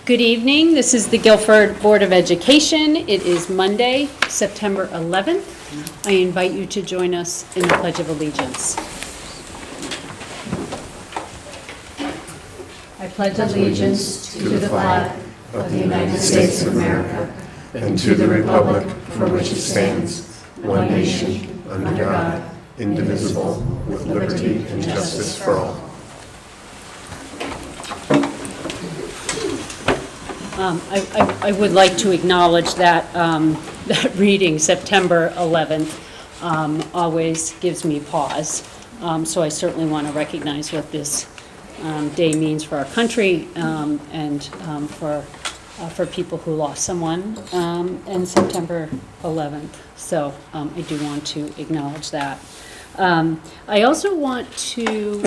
Good evening. This is the Guilford Board of Education. It is Monday, September 11th. I invite you to join us in the Pledge of Allegiance. I pledge allegiance to the flag of the United States of America and to the republic for which it stands, one nation, under God, indivisible, with liberty and justice for all. I would like to acknowledge that that reading, September 11th, always gives me pause. So I certainly want to recognize what this day means for our country and for people who lost someone in September 11th. So I do want to acknowledge that. I also want to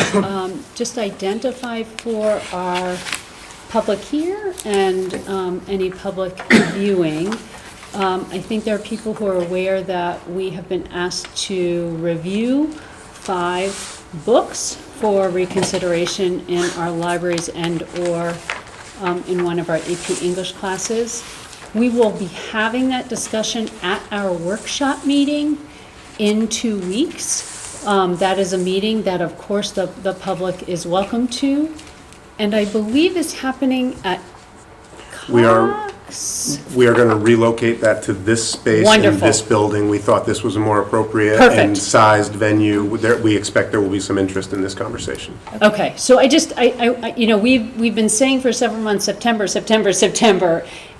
just identify for our public here and any public viewing. I think there are people who are aware that we have been asked to review 5 books for reconsideration in our libraries and or in one of our AP English classes. We will be having that discussion at our workshop meeting in 2 weeks. That is a meeting that, of course, the public is welcome to. And I believe it's happening at Cox. We are going to relocate that to this space. Wonderful. In this building. We thought this was a more appropriate Perfect. and sized venue. We expect there will be some interest in this conversation. Okay, so we've been saying for several months, September,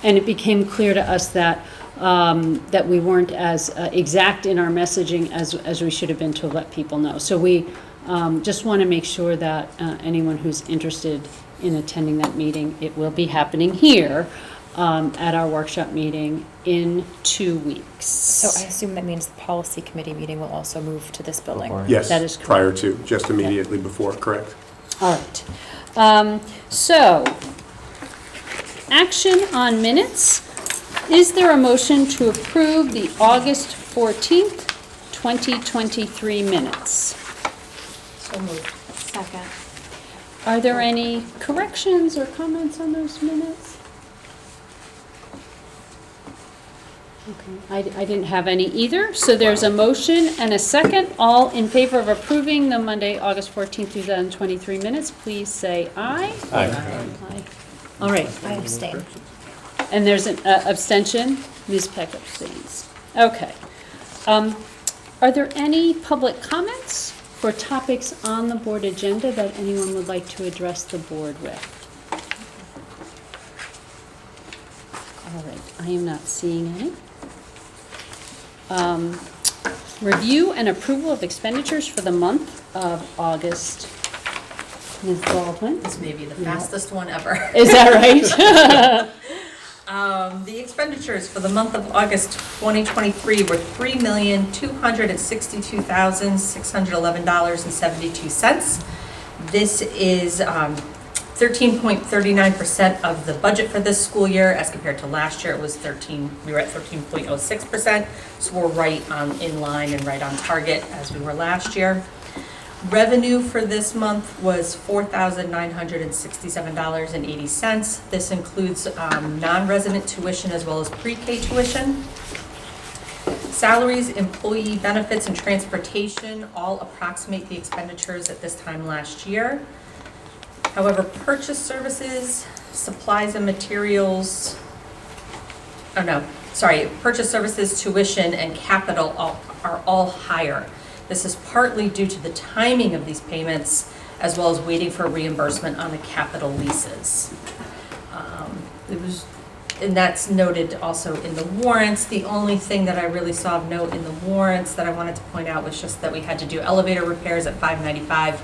and it became clear to us that that we weren't as exact in our messaging as we should have been to let people know. So we just want to make sure that anyone who's interested in attending that meeting, it will be happening here at our workshop meeting in 2 weeks. So I assume that means the policy committee meeting will also move to this building. Yes, That is correct. prior to, just immediately before, correct. All right. So, action on minutes. Is there a motion to approve the August 14th, 2023 minutes? So moved. Second. Are there any corrections or comments on those minutes? Okay, I didn't have any either, so there's a motion and a second. All in favor of approving the Monday, August 14th, 2023 minutes, please say aye. Aye. Aye. All right. I abstain. And there's an abstention? Ms. Peck abstains. Okay. Are there any public comments for topics on the board agenda that anyone would like to address the board with? All right, I am not seeing any. Review and approval of expenditures for the month of August. Ms. Baldwin? This may be the fastest one ever. Is that right? The expenditures for the month of August 2023 were $3,262,611.72. This is 13.39% of the budget for this school year, as compared to last year. It was we were at 13.06%, so we're right in line and right on target as we were last year. Revenue for this month was $4,967.80. This includes non-resident tuition as well as pre-K tuition. Salaries, employee benefits, and transportation all approximate the expenditures at this time last year. However, purchase services, supplies and materials, purchase services, tuition, and capital are all higher. This is partly due to the timing of these payments, as well as waiting for reimbursement on the capital leases. And that's noted also in the warrants. The only thing that I really saw of note in the warrants that I wanted to point out was just that we had to do elevator repairs at 595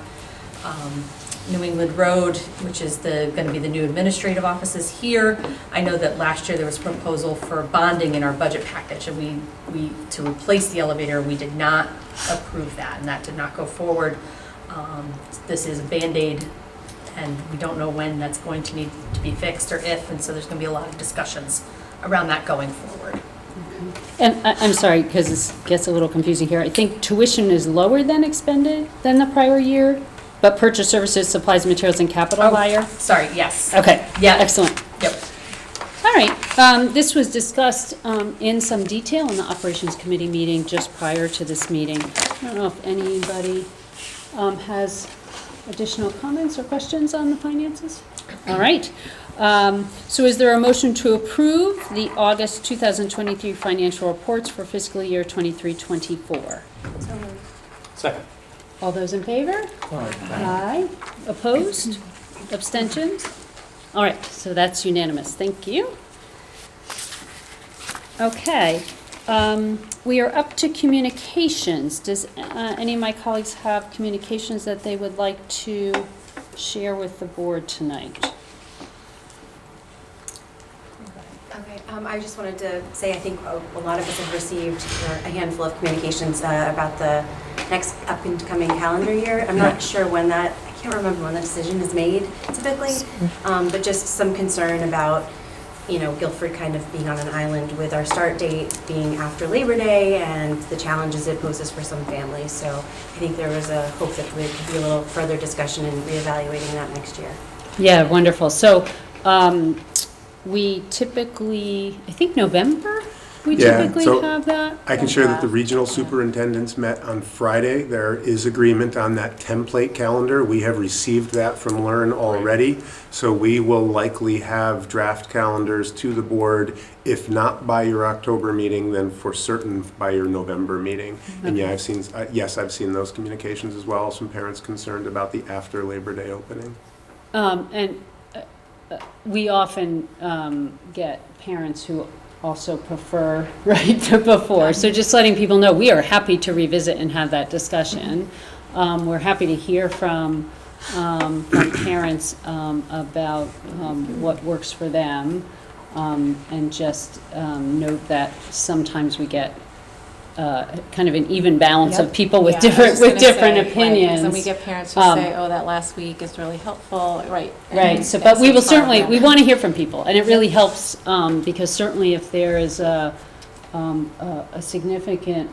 New England Road, which is going to be the new administrative offices here. I know that last year there was a proposal for bonding in our budget package, and we to replace the elevator, we did not approve that, and that did not go forward. This is a Band-Aid, and we don't know when that's going to need to be fixed or if, and so there's going to be a lot of discussions around that going forward. And I'm sorry, because this gets a little confusing here. I think tuition is lower than expended than the prior year. but purchase services, supplies, materials, and capital hire? Sorry, yes. Okay. Yeah. Excellent. Yep. All right, this was discussed in some detail in the Operations Committee meeting just prior to this meeting. I don't know if anybody has additional comments or questions on the finances? All right, so is there a motion to approve the August 2023 financial reports for fiscal year 23-24? Second. All those in favor? Aye. Opposed? Abstentions? All right, so that's unanimous. Thank you. Okay, we are up to communications. Does any of my colleagues have communications that they would like to share with the board tonight? Okay, I just wanted to say I think a lot of us have received a handful of communications about the next up-and-coming calendar year. I'm not sure when that, I can't remember when the decision is made typically, but just some concern about, you know, Guilford kind of being on an island with our start date being after Labor Day and the challenges it poses for some families. So I think there was a hope that there could be a little further discussion and reevaluating that next year. Yeah, wonderful. So we typically, I think November, we Yeah, typically so have that? I can share that the regional superintendents met on Friday. There is agreement on that template calendar. We have received that from Learn already. So we will likely have draft calendars to the board, if not by your October meeting, then for certain by your November meeting. And yeah, I've seen those communications as well. Some parents concerned about the after Labor Day opening. And we often get parents who also prefer right to before. So just letting people know, we are happy to revisit and have that discussion. We're happy to hear from parents about what works for them, and just note that sometimes we get kind of an even balance of people with different opinions. And we get parents who say, oh, that last week is really helpful, right. Right, so, but we will certainly, we want to hear from people, and it really helps, because certainly if there is a significant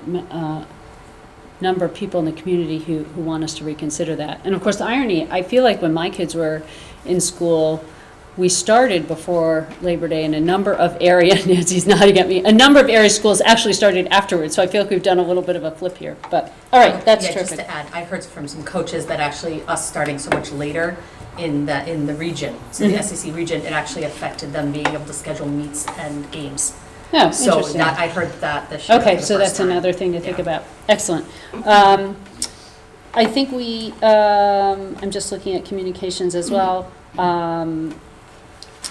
number of people in the community who want us to reconsider that. And of course, the irony, I feel like when my kids were in school, we started before Labor Day in a number of area, Nancy's nodding at me, a number of area schools actually started afterwards, so I feel like we've done a little bit of a flip here, but, all right, that's Yeah, just terrific. to add, I heard from some coaches that actually us starting so much later in the region, so the SEC region, it actually affected them being able to schedule meets and games. Oh, So interesting. that, I heard that this year for Okay, the so first that's time. another thing to think Yeah. about. Excellent. I think we, I'm just looking at communications as well.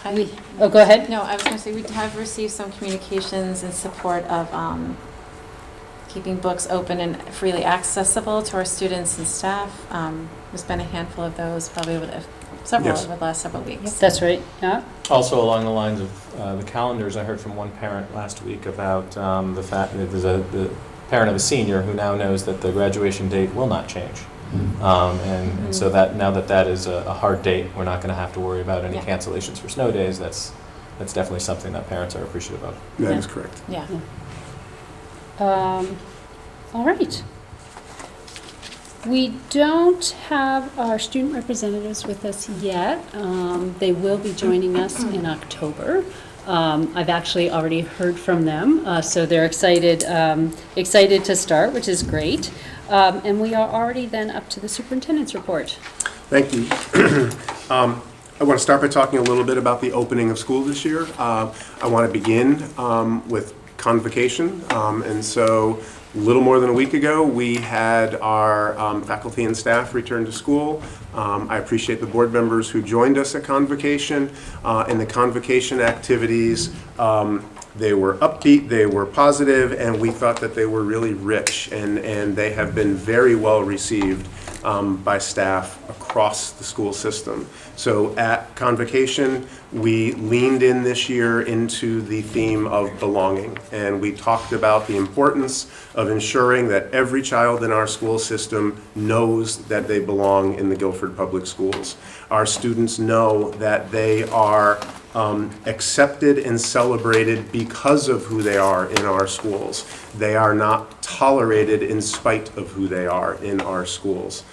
Oh, go ahead. No, I was going to say, we have received some communications in support of keeping books open and freely accessible to our students and staff. There's been a handful of those, probably several Yes. over the last several weeks. That's right, yeah. Also, along the lines of the calendars, I heard from one parent last week about the fact that there's the parent of a senior who now knows that the graduation date will not change. And so that now that is a hard date, we're not going to have to worry about any Yeah. cancellations for snow days. That's definitely something that parents are appreciative of. That Yeah. is correct. Yeah. All right. We don't have our student representatives with us yet. They will be joining us in October. I've actually already heard from them, so they're excited to start, which is great. And we are already then up to the superintendent's report. Thank you. I want to start by talking a little bit about the opening of school this year. I want to begin with convocation. And so a little more than a week ago, we had our faculty and staff return to school. I appreciate the board members who joined us at convocation. And the convocation activities, they were upbeat, they were positive, and we thought that they were really rich, and they have been very well received by staff across the school system. So at convocation, we leaned in this year into the theme of belonging, and we talked about the importance of ensuring that every child in our school system knows that they belong in the Guilford Public Schools. Our students know that they are accepted and celebrated because of who they are in our schools. They are not tolerated in spite of who they are in our schools.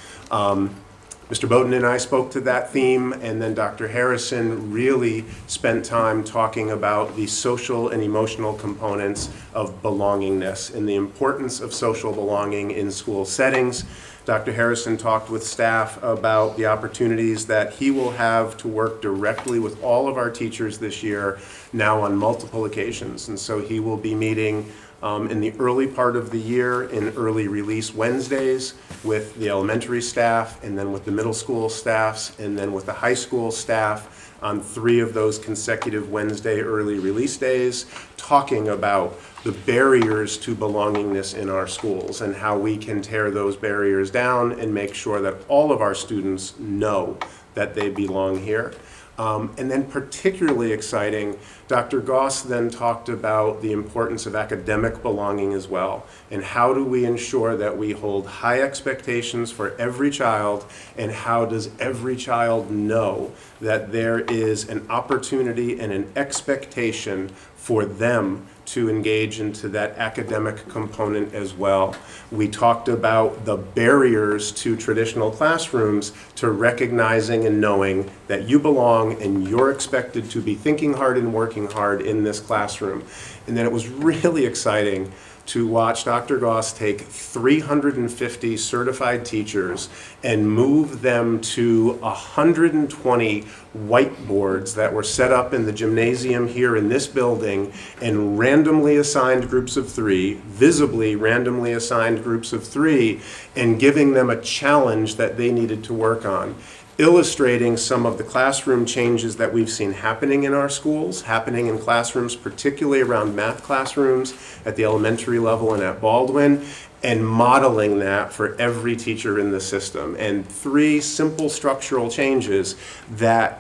Mr. Bowden and I spoke to that theme, and then Dr. Harrison really spent time talking about the social and emotional components of belongingness and the importance of social belonging in school settings. Dr. Harrison talked with staff about the opportunities that he will have to work directly with all of our teachers this year, now on multiple occasions. And so he will be meeting in the early part of the year in early release Wednesdays with the elementary staff, and then with the middle school staffs, and then with the high school staff on 3 of those consecutive Wednesday early release days, talking about the barriers to belongingness in our schools and how we can tear those barriers down and make sure that all of our students know that they belong here. And then particularly exciting, Dr. Goss then talked about the importance of academic belonging as well, and how do we ensure that we hold high expectations for every child, and how does every child know that there is an opportunity and an expectation for them to engage into that academic component as well. We talked about the barriers to traditional classrooms to recognizing and knowing that you belong and you're expected to be thinking hard and working hard in this classroom. And then it was really exciting to watch Dr. Goss take 350 certified teachers and move them to 120 whiteboards that were set up in the gymnasium here in this building, and randomly assigned groups of 3, visibly randomly assigned groups of 3, and giving them a challenge that they needed to work on, illustrating some of the classroom changes that we've seen happening in our schools, happening in classrooms, particularly around math classrooms at the elementary level and at Baldwin, and modeling that for every teacher in the system. And 3 simple structural changes that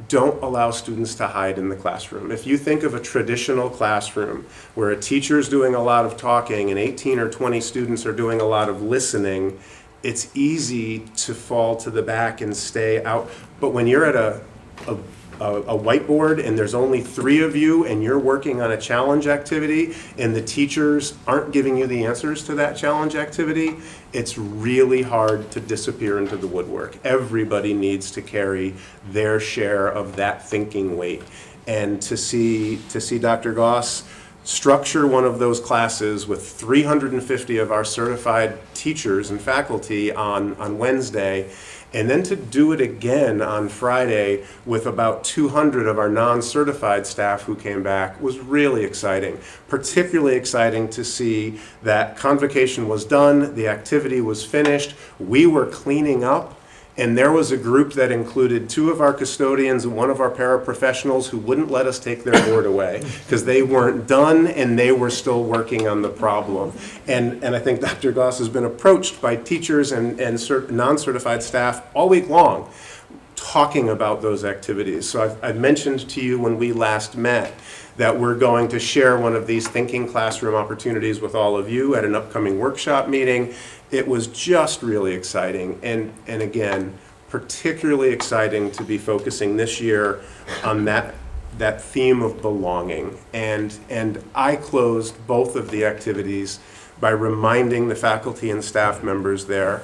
don't allow students to hide in the classroom. If you think of a traditional classroom where a teacher's doing a lot of talking and 18 or 20 students are doing a lot of listening, it's easy to fall to the back and stay out. But when you're at a whiteboard and there's only 3 of you and you're working on a challenge activity and the teachers aren't giving you the answers to that challenge activity, it's really hard to disappear into the woodwork. Everybody needs to carry their share of that thinking weight. And to see Dr. Goss structure one of those classes with 350 of our certified teachers and faculty on Wednesday, and then to do it again on Friday with about 200 of our non-certified staff who came back was really exciting. Particularly exciting to see that convocation was done, the activity was finished, we were cleaning up, and there was a group that included 2 of our custodians and 1 of our paraprofessionals who wouldn't let us take their board away because they weren't done and they were still working on the problem. And I think Dr. Goss has been approached by teachers and non-certified staff all week long talking about those activities. So I've mentioned to you when we last met that we're going to share one of these thinking classroom opportunities with all of you at an upcoming workshop meeting. It was just really exciting, and again, particularly exciting to be focusing this year on that theme of belonging. And I closed both of the activities by reminding the faculty and staff members there,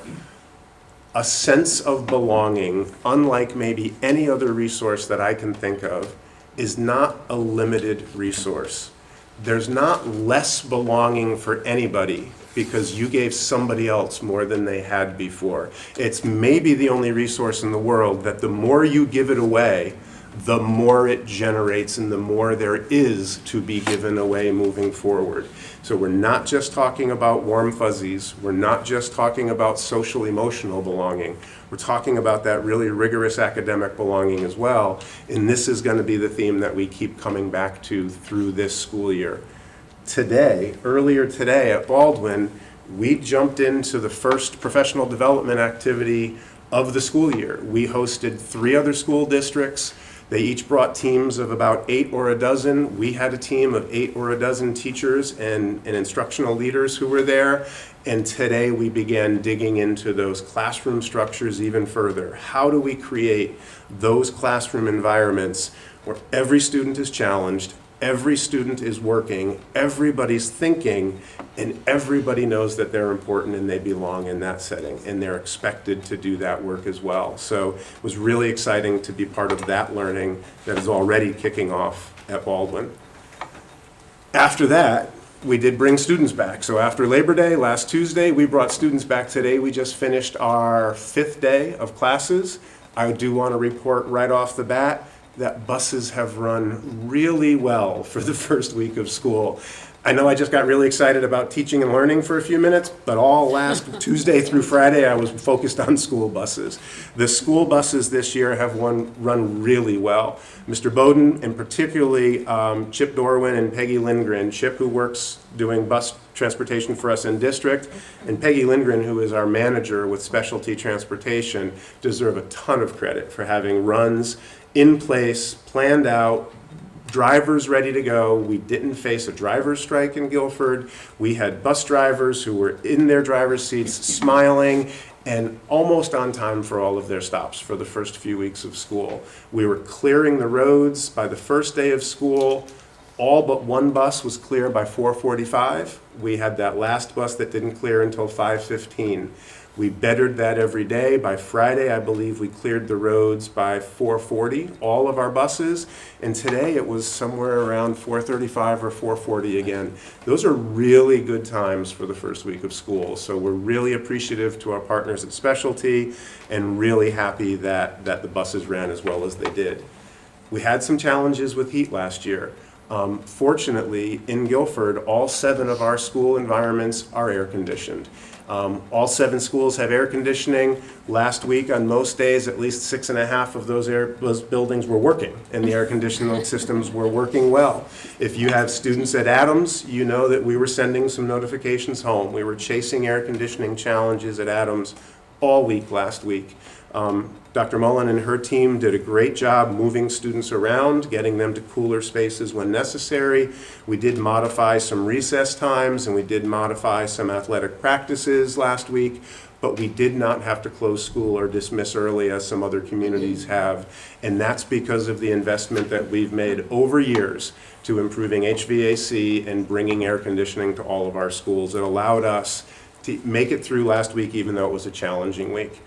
a sense of belonging, unlike maybe any other resource that I can think of, is not a limited resource. There's not less belonging for anybody because you gave somebody else more than they had before. It's maybe the only resource in the world that the more you give it away, the more it generates and the more there is to be given away moving forward. So we're not just talking about warm fuzzies. We're not just talking about social emotional belonging. We're talking about that really rigorous academic belonging as well. And this is going to be the theme that we keep coming back to through this school year. Earlier today at Baldwin, we jumped into the first professional development activity of the school year. We hosted 3 other school districts. They each brought teams of about 8 or a dozen. We had a team of 8 or a dozen teachers and instructional leaders who were there. And today we began digging into those classroom structures even further. How do we create those classroom environments where every student is challenged, Every student is working, everybody's thinking, and everybody knows that they're important and they belong in that setting, and they're expected to do that work as well. So it was really exciting to be part of that learning that is already kicking off at Baldwin. After that, we did bring students back. So after Labor Day, last Tuesday, we brought students back. Today, we just finished our 5th day of classes. I do want to report right off the bat that buses have run really well for the first week of school. I know I just got really excited about teaching and learning for a few minutes, but all last Tuesday through Friday, I was focused on school buses. The school buses this year have run really well. Mr. Bowden, and particularly Chip Dorwin and Peggy Lindgren. Chip, who works doing bus transportation for us in district, and Peggy Lindgren, who is our manager with specialty transportation, deserve a ton of credit for having runs in place, planned out, drivers ready to go. We didn't face a driver's strike in Guilford. We had bus drivers who were in their driver's seats smiling and almost on time for all of their stops for the first few weeks of school. We were clearing the roads by the first day of school. All but one bus was clear by 4:45. We had that last bus that didn't clear until 5:15. We bettered that every day. By Friday, I believe we cleared the roads by 4:40, all of our buses. And today it was somewhere around 4:35 or 4:40 again. Those are really good times for the first week of school. So we're really appreciative to our partners at Specialty and really happy that the buses ran as well as they did. We had some challenges with heat last year. Fortunately, in Guilford, all 7 of our school environments are air conditioned. All 7 schools have air conditioning. Last week, on most days, at least 6.5 of those buildings were working, and the air conditioning systems were working well. If you have students at Adams, you know that we were sending some notifications home. We were chasing air conditioning challenges at Adams all week last week. Dr. Mullen and her team did a great job moving students around, getting them to cooler spaces when necessary. We did modify some recess times and we did modify some athletic practices last week, but we did not have to close school or dismiss early as some other communities have. And that's because of the investment that we've made over years to improving HVAC and bringing air conditioning to all of our schools. It allowed us to make it through last week, even though it was a challenging week.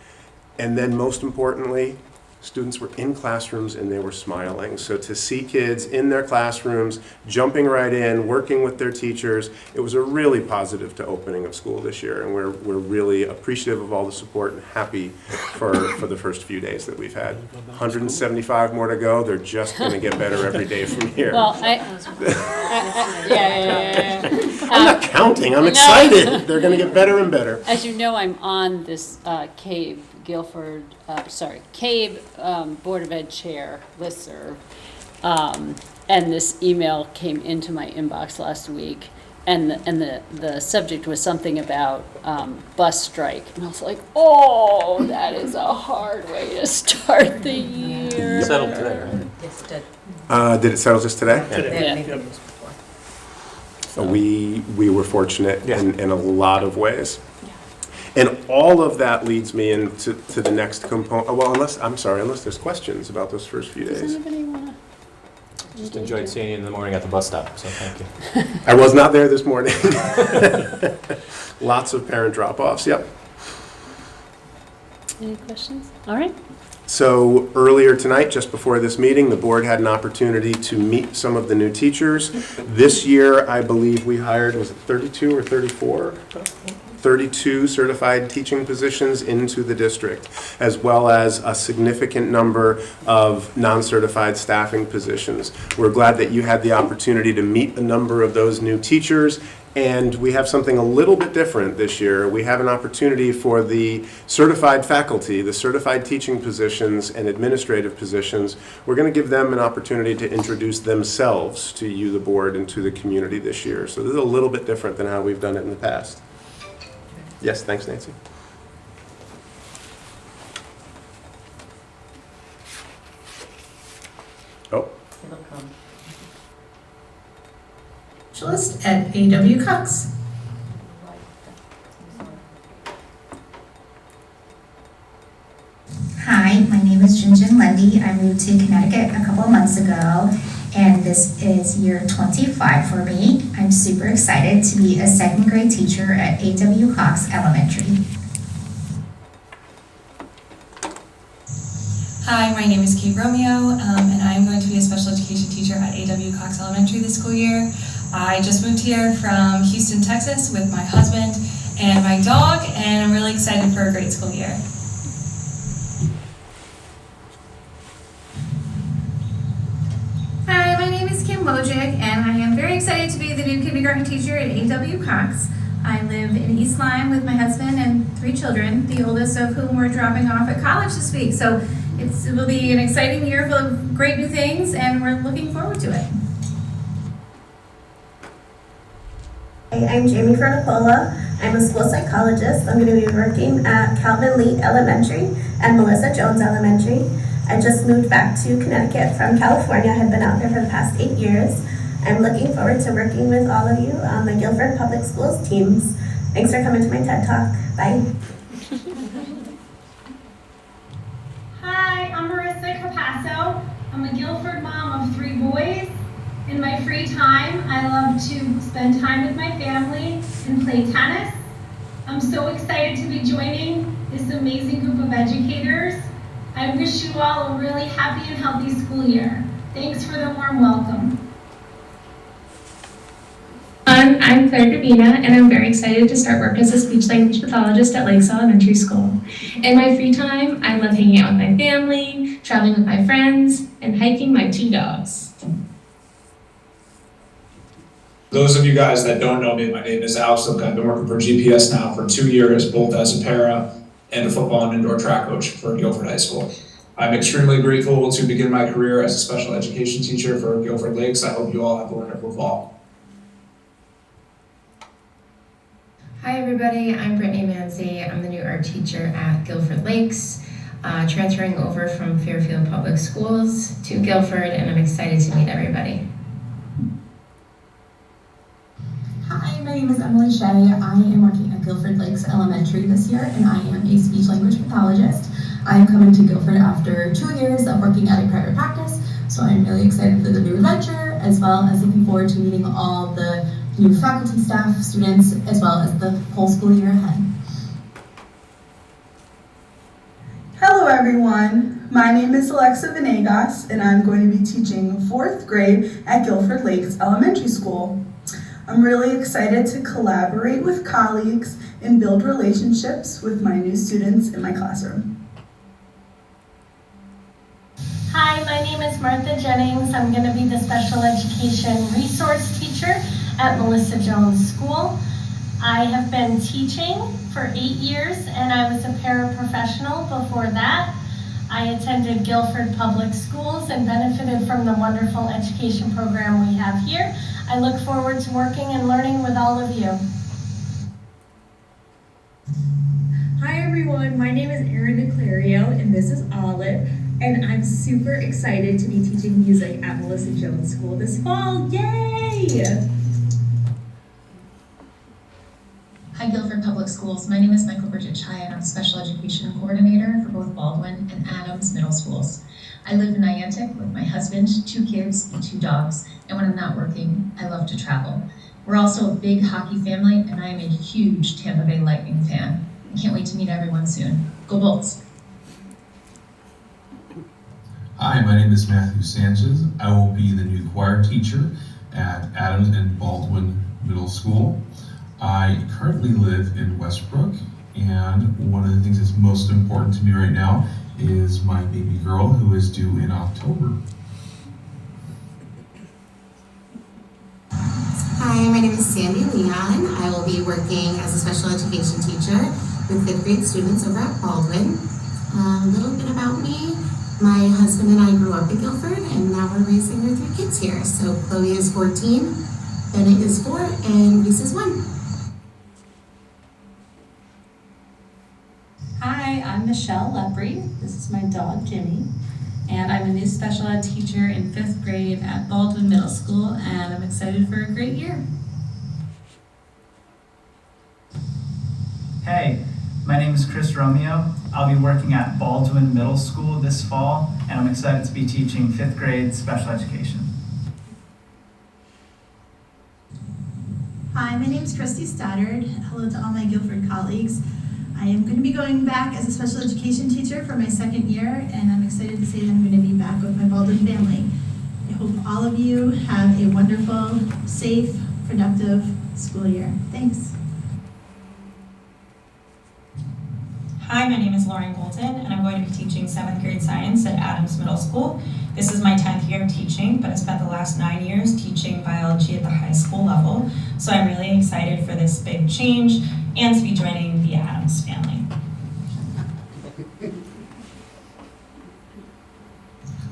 And then most importantly, students were in classrooms and they were smiling. So to see kids in their classrooms, jumping right in, working with their teachers, it was a really positive to opening of school this year. And we're really appreciative of all the support and happy for the first few days that we've had. 175 more to go. They're just going to get better every day from here. Well, I'm not counting. I'm excited. They're going to get better and better. as you know, I'm on this CABE Board of Ed Chair listserv. And this email came into my inbox last week, and the subject was something about bus strike. And I was like, oh, that is a hard way to start the year. Settled today, right? Yes, it did. Did it settle just today? Yeah, Yeah. maybe before. We were fortunate Yeah. in a lot of ways. And all of that leads me into the next component. Well, unless there's questions about those first few Does days. anybody want to? Just enjoyed seeing you in the morning at the bus stop, so thank you. I was not there this morning. Lots of parent drop-offs, yep. Any questions? All right. So earlier tonight, just before this meeting, the board had an opportunity to meet some of the new teachers. This year, I believe we hired, was it 32 or 34? 32 certified teaching positions into the district, as well as a significant number of non-certified staffing positions. We're glad that you had the opportunity to meet a number of those new teachers, and we have something a little bit different this year. We have an opportunity for the certified faculty, the certified teaching positions and administrative positions. We're going to give them an opportunity to introduce themselves to you, the board, and to the community this year. So this is a little bit different than how we've done it in the past. Yes, thanks, Nancy. Oh, It'll come. Specialist at A.W. Cox. Hi, my name is Jinjin Lundy. I moved to Connecticut a couple of months ago, and this is year 25 for me. I'm super excited to be a second grade teacher at A.W. Cox Elementary. Hi, my name is Kate Romeo, and I am going to be a special education teacher at A.W. Cox Elementary this school year. I just moved here from Houston, Texas with my husband and my dog, and I'm really excited for a great school year. Hi, my name is Kim Wojcik, and I am very excited to be the new kindergarten teacher at A.W. Cox. I live in East Lyme with my husband and 3 children, the oldest of whom we're dropping off at college this week. So it will be an exciting year full of great new things, and we're looking forward to it. Hi, I'm Jamie Fernicola. I'm a school psychologist. I'm going to be working at Calvin Lee Elementary and Melissa Jones Elementary. I just moved back to Connecticut from California. I have been out there for the past 8 years. I'm looking forward to working with all of you on the Guilford Public Schools teams. Thanks for coming to my TED Talk. Bye. Hi, I'm Marissa Capasso. I'm a Guilford mom of 3 boys. In my free time, I love to spend time with my family and play tennis. I'm so excited to be joining this amazing group of educators. I wish you all a really happy and healthy school year. Thanks for the warm welcome. I'm Claire Davina, and I'm very excited to start work as a speech-language pathologist at Lakes Elementary School. In my free time, I love hanging out with my family, traveling with my friends, and hiking my 2 dogs. Those of you guys that don't know me, my name is Alex Lipka. I've been working for GPS now for 2 years, both as a para and a football and indoor track coach for Guilford High School. I'm extremely grateful to begin my career as a special education teacher for Guilford Lakes. I hope you all have a wonderful fall. Hi everybody, I'm Brittany Manzi. I'm the new art teacher at Guilford Lakes, transferring over from Fairfield Public Schools to Guilford, and I'm excited to meet everybody. Hi, my name is Emily Shea. I am working at Guilford Lakes Elementary this year, and I am a speech-language pathologist. I am coming to Guilford after 2 years of working at a private practice, so I'm really excited for the new adventure, as well as looking forward to meeting all the new faculty, staff, students, as well as the whole school year ahead. Hello everyone, my name is Alexa Venegas, and I'm going to be teaching 4th grade at Guilford Lakes Elementary School. I'm really excited to collaborate with colleagues and build relationships with my new students in my classroom. Hi, my name is Martha Jennings. I'm going to be the special education resource teacher at Melissa Jones School. I have been teaching for 8 years, and I was a paraprofessional before that. I attended Guilford Public Schools and benefited from the wonderful education program we have here. I look forward to working and learning with all of you. Hi everyone, my name is Erin DeClario and this is Olive, and I'm super excited to be teaching music at Melissa Jones School this fall. Yay! Hi Guilford Public Schools, my name is Michael Bridget Chai, and I'm a special education coordinator for both Baldwin and Adams Middle Schools. I live in Niantic with my husband, 2 kids, and 2 dogs, and when I'm not working, I love to travel. We're also a big hockey family, and I am a huge Tampa Bay Lightning fan. I can't wait to meet everyone soon. Go Bolts! Hi, my name is Matthew Sanchez. I will be the new choir teacher at Adams and Baldwin Middle School. I currently live in Westbrook, and one of the things that's most important to me right now is my baby girl, who is due in October. Hi, my name is Sandy Leon. I will be working as a special education teacher with 5th grade students over at Baldwin. A little bit about me. My husband and I grew up in Guilford, and now we're raising our 3 kids here. So Chloe is 14, Bennett is 4, and Reese is 1. Hi, I'm Michelle Lepre. This is my dog, Jimmy. And I'm a new special ed teacher in 5th grade at Baldwin Middle School, and I'm excited for a great year. Hey, my name is Chris Romeo. I'll be working at Baldwin Middle School this fall, and I'm excited to be teaching 5th grade special education. Hi, my name is Christy Stoddard. Hello to all my Guilford colleagues. I am going to be going back as a special education teacher for my second year, and I'm excited to say that I'm going to be back with my Baldwin family. I hope all of you have a wonderful, safe, productive school year. Thanks. Hi, my name is Lauren Bolton, and I'm going to be teaching 7th grade science at Adams Middle School. This is my 10th year of teaching, but I spent the last 9 years teaching biology at the high school level. So I'm really excited for this big change and to be joining the Adams family.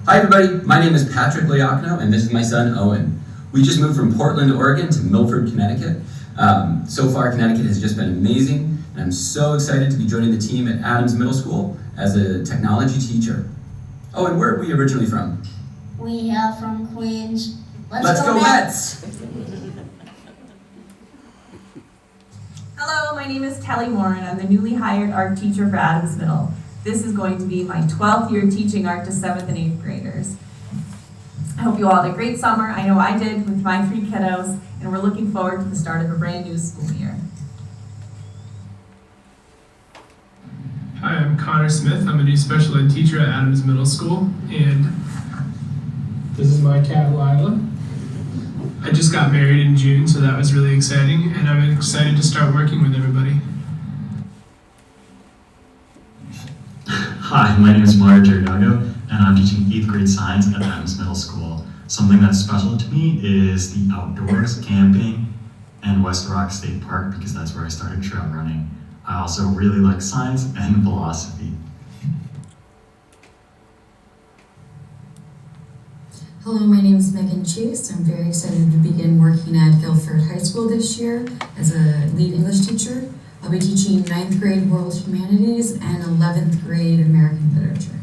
Hi everybody, my name is Patrick Liacno, and this is my son Owen. We just moved from Portland, Oregon to Milford, Connecticut. So far, Connecticut has just been amazing, and I'm so excited to be joining the team at Adams Middle School as a technology teacher. Oh, and where are we originally from? We are from Queens. Let's go Mets! Hello, my name is Kelly Moore, and I'm the newly hired art teacher for Adams Middle. This is going to be my 12th year teaching art to 7th and 8th graders. I hope you all had a great summer. I know I did with my 3 kiddos, and we're looking forward to the start of a brand new school year. Hi, I'm Connor Smith. I'm a new special ed teacher at Adams Middle School, and this is my cat, Lila. I just got married in June, so that was really exciting, and I'm excited to start working with everybody. Hi, my name is Mario Giordano, and I'm teaching 8th grade science at Adams Middle School. Something that's special to me is the outdoors, camping, and West Rock State Park, because that's where I started trail running. I also really like science and philosophy. Hello, my name is Megan Chase. I'm very excited to begin working at Guilford High School this year as a lead English teacher. I'll be teaching 9th grade World Humanities and 11th grade American Literature.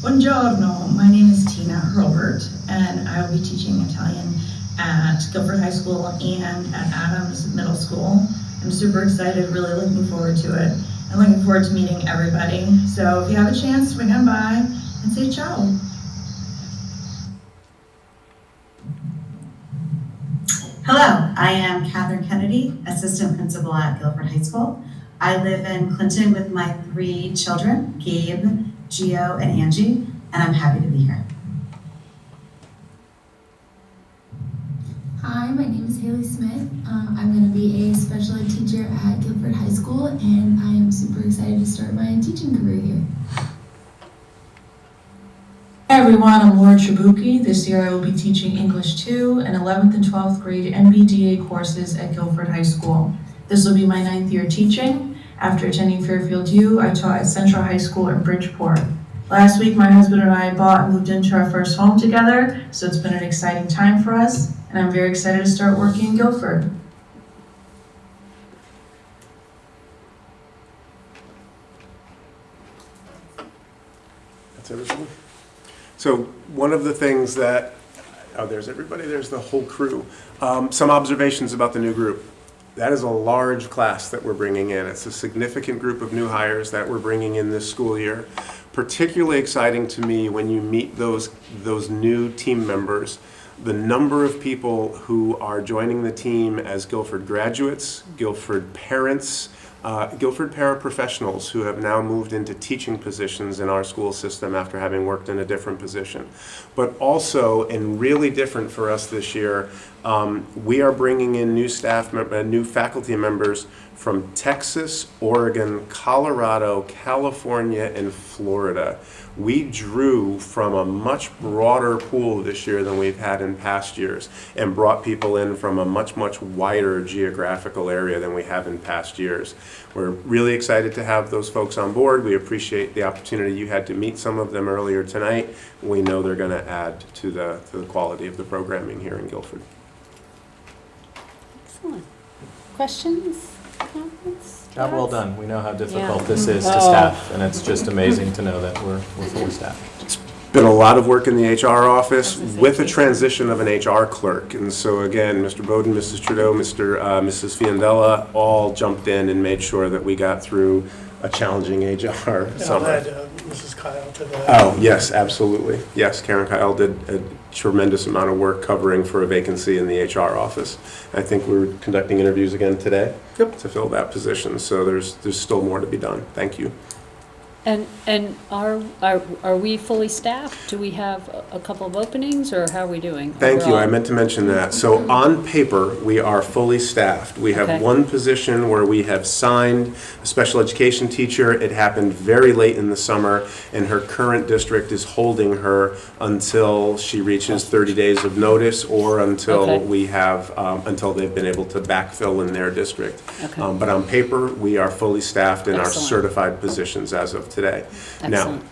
Buongiorno, my name is Tina Hurlbert, and I will be teaching Italian at Guilford High School and at Adams Middle School. I'm super excited, really looking forward to it, and looking forward to meeting everybody. So if you have a chance, swing on by and say ciao. Hello, I am Catherine Kennedy, Assistant Principal at Guilford High School. I live in Clinton with my 3 children, Gabe, Gio, and Angie, and I'm happy to be here. Hi, my name is Haley Smith. I'm going to be a special ed teacher at Guilford High School, and I am super excited to start my teaching career here. Hi everyone, I'm Laura Chibuki. This year I will be teaching English 2 and 11th and 12th grade NBDA courses at Guilford High School. This will be my 9th year teaching. After attending Fairfield U, I taught at Central High School in Bridgeport. Last week, my husband and I bought and moved into our first home together, so it's been an exciting time for us, and I'm very excited to start working in Guilford. That's everything. So one of the things that, oh, there's everybody, there's the whole crew. Some observations about the new group. That is a large class that we're bringing in. It's a significant group of new hires that we're bringing in this school year. Particularly exciting to me when you meet those new team members, the number of people who are joining the team as Guilford graduates, Guilford parents, Guilford paraprofessionals who have now moved into teaching positions in our school system after having worked in a different position. But also, and really different for us this year, we are bringing in new new faculty members from Texas, Oregon, Colorado, California, and Florida. We drew from a much broader pool this year than we've had in past years and brought people in from a much wider geographical area than we have in past years. We're really excited to have those folks on board. We appreciate the opportunity you had to meet some of them earlier tonight. We know they're going to add to the quality of the programming here in Guilford. Excellent. Questions? Comments? Job well done. We know how difficult Yeah. this is to staff, and it's just amazing to know that we're fully staffed. It's been a lot of work in the HR office with a transition of an HR clerk. And so again, Mr. Bowden, Mrs. Trudeau, Mrs. Fiandella all jumped in and made sure that we got through a challenging HR And I'll summer. add Mrs. Kyle to that. Oh, yes, absolutely. Yes, Karen Kyle did a tremendous amount of work covering for a vacancy in the HR office. I think we're conducting interviews again today to fill that position, so there's still more to be done. Thank you. And are we fully staffed? Do we have a couple of openings, or how are we doing? Thank you. overall? I meant to mention that. So on paper, we are fully staffed. We have Okay. one position where we have signed a special education teacher. It happened very late in the summer, and her current district is holding her until she reaches 30 days of notice, or until Okay. we have, until they've been able to backfill in their district. Okay. But on paper, we are fully staffed in our Excellent. certified positions as of today. Now, Excellent.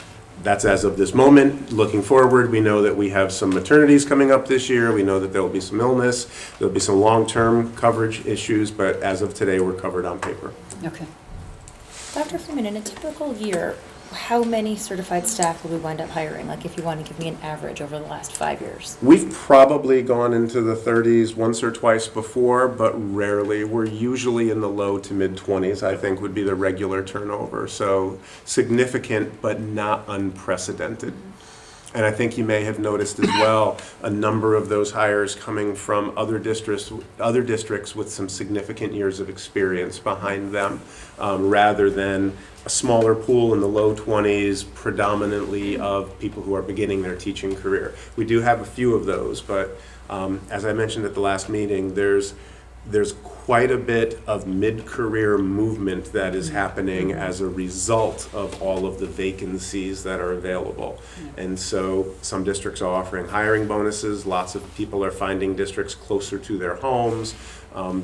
that's as of this moment. Looking forward, we know that we have some maternities coming up this year. We know that there will be some illness. There'll be some long-term coverage issues, but as of today, we're covered on paper. Okay. Dr. Freeman, in a typical year, how many certified staff will we wind up hiring? Like, if you want to give me an average over the last 5 years. We've probably gone into the 30s once or twice before, but rarely. We're usually in the low to mid-20s, I think, would be the regular turnover. So significant, but not unprecedented. And I think you may have noticed as well a number of those hires coming from other districts with some significant years of experience behind them, rather than a smaller pool in the low 20s, predominantly of people who are beginning their teaching career. We do have a few of those, but as I mentioned at the last meeting, there's quite a bit of mid-career movement that is happening as a result of all of the vacancies that are available. And so some districts are offering hiring bonuses. Lots of people are finding districts closer to their homes.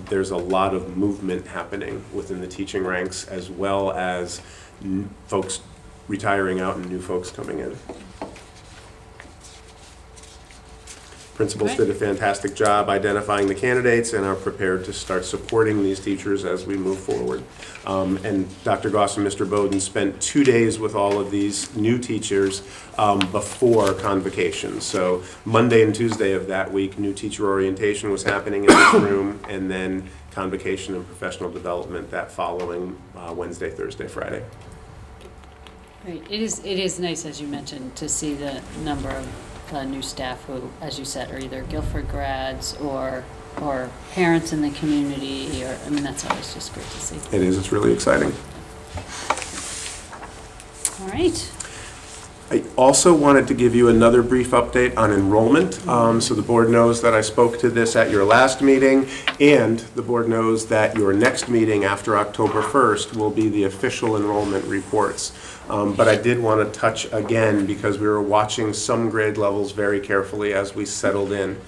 There's a lot of movement happening within the teaching ranks, as well as folks retiring out and new folks coming in. Principals did a fantastic job identifying the candidates and are prepared to start supporting these teachers as we move forward. And Dr. Goss and Mr. Bowden spent 2 days with all of these new teachers before convocation. So Monday and Tuesday of that week, new teacher orientation was happening in this room, and then convocation and professional development that following Wednesday, Thursday, Friday. Great. It is nice, as you mentioned, to see the number of new staff who, as you said, are either Guilford grads or parents in the community, or, I mean, that's always just great to see. It is. It's really exciting. All right. I also wanted to give you another brief update on enrollment. So the board knows that I spoke to this at your last meeting, and the board knows that your next meeting after October 1st will be the official enrollment reports. But I did want to touch again, because we were watching some grade levels very carefully as we settled in.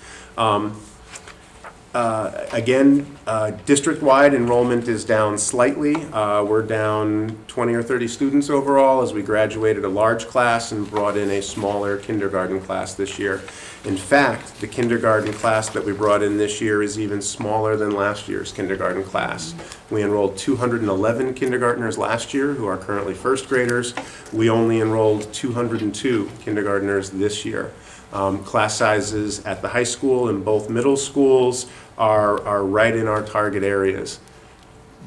District-wide enrollment is down slightly. We're down 20 or 30 students overall, as we graduated a large class and brought in a smaller kindergarten class this year. In fact, the kindergarten class that we brought in this year is even smaller than last year's kindergarten class. We enrolled 211 kindergartners last year who are currently first graders. We only enrolled 202 kindergartners this year. Class sizes at the high school and both middle schools are right in our target areas.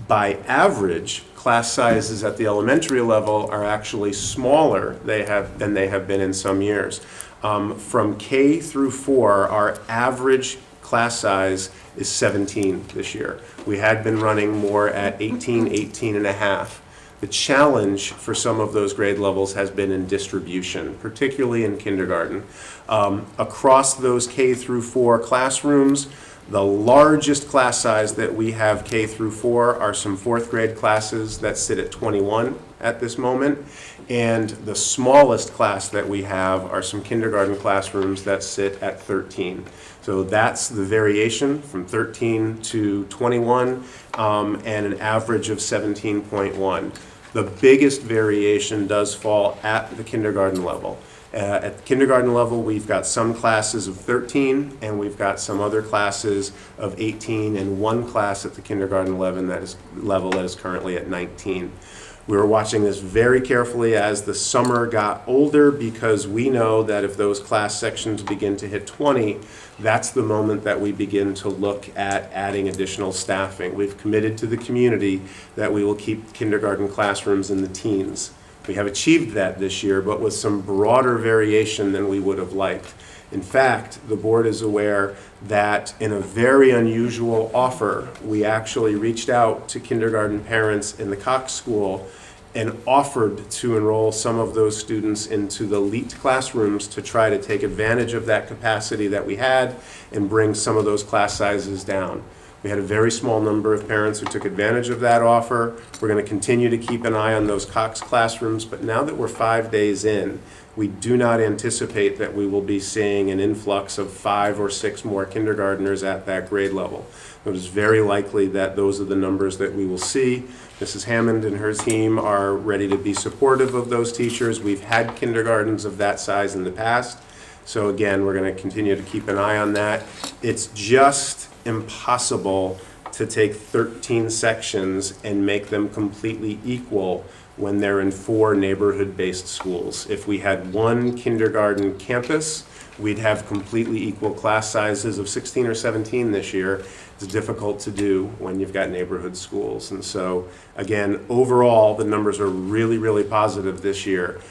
By average, class sizes at the elementary level are actually smaller than they have been in some years. From K through 4, our average class size is 17 this year. We had been running more at 18 and a half. The challenge for some of those grade levels has been in distribution, particularly in kindergarten. Across those K through 4 classrooms, the largest class size that we have K through 4 are some 4th grade classes that sit at 21 at this moment. And the smallest class that we have are some kindergarten classrooms that sit at 13. So that's the variation from 13 to 21, and an average of 17.1. The biggest variation does fall at the kindergarten level. At the kindergarten level, we've got some classes of 13, and we've got some other classes of 18, and one class at the kindergarten level that is currently at 19. We were watching this very carefully as the summer got older, because we know that if those class sections begin to hit 20, that's the moment that we begin to look at adding additional staffing. We've committed to the community that we will keep kindergarten classrooms in the teens. We have achieved that this year, but with some broader variation than we would have liked. In fact, the board is aware that in a very unusual offer, we actually reached out to kindergarten parents in the Cox School and offered to enroll some of those students into the elite classrooms to try to take advantage of that capacity that we had and bring some of those class sizes down. We had a very small number of parents who took advantage of that offer. We're going to continue to keep an eye on those Cox classrooms, but now that we're 5 days in, we do not anticipate that we will be seeing an influx of 5 or 6 more kindergartners at that grade level. It is very likely that those are the numbers that we will see. Mrs. Hammond and her team are ready to be supportive of those teachers. We've had kindergartens of that size in the past. So again, we're going to continue to keep an eye on that. It's just impossible to take 13 sections and make them completely equal when they're in 4 neighborhood-based schools. If we had one kindergarten campus, we'd have completely equal class sizes of 16 or 17 this year. It's difficult to do when you've got neighborhood schools. And so, again, overall, the numbers are really, really positive this year.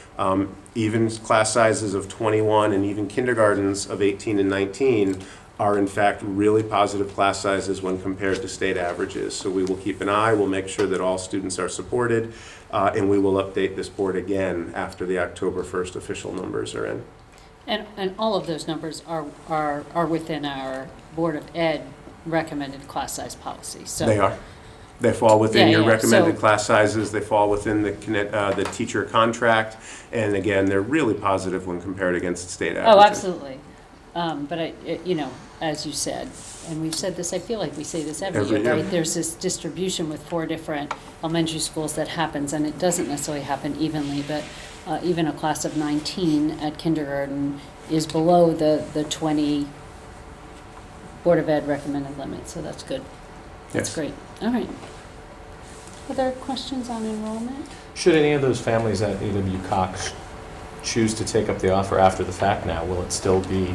Even class sizes of 21 and even kindergartens of 18 and 19 are in fact really positive class sizes when compared to state averages. So we will keep an eye, we'll make sure that all students are supported, and we will update this board again after the October 1st official numbers are in. And all of those numbers are within our Board of Ed recommended class size policy, so. They are. They fall within your recommended so, class sizes, they fall within the teacher contract, and again, they're really positive when compared against state averages. Oh, absolutely. But you know, as you said, and we've said this, I feel like we say this every year, right? There's this distribution with 4 different elementary schools that happens, and it doesn't necessarily happen evenly, but even a class of 19 at kindergarten is below the 20 Board of Ed recommended limit, so that's good. That's yes. Great. All right. Other questions on enrollment? Should any of those families at A.W. Cox choose to take up the offer after the fact now, will it still be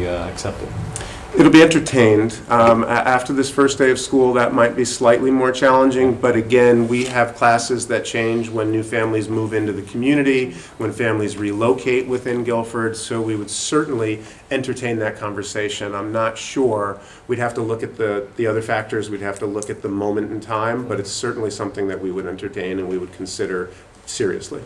accepted? It'll be entertained. After this first day of school, that might be slightly more challenging, but again, we have classes that change when new families move into the community, when families relocate within Guilford, so we would certainly entertain that conversation. I'm not sure. We'd have to look at the other factors, we'd have to look at the moment in time, but it's certainly something that we would entertain and we would consider seriously.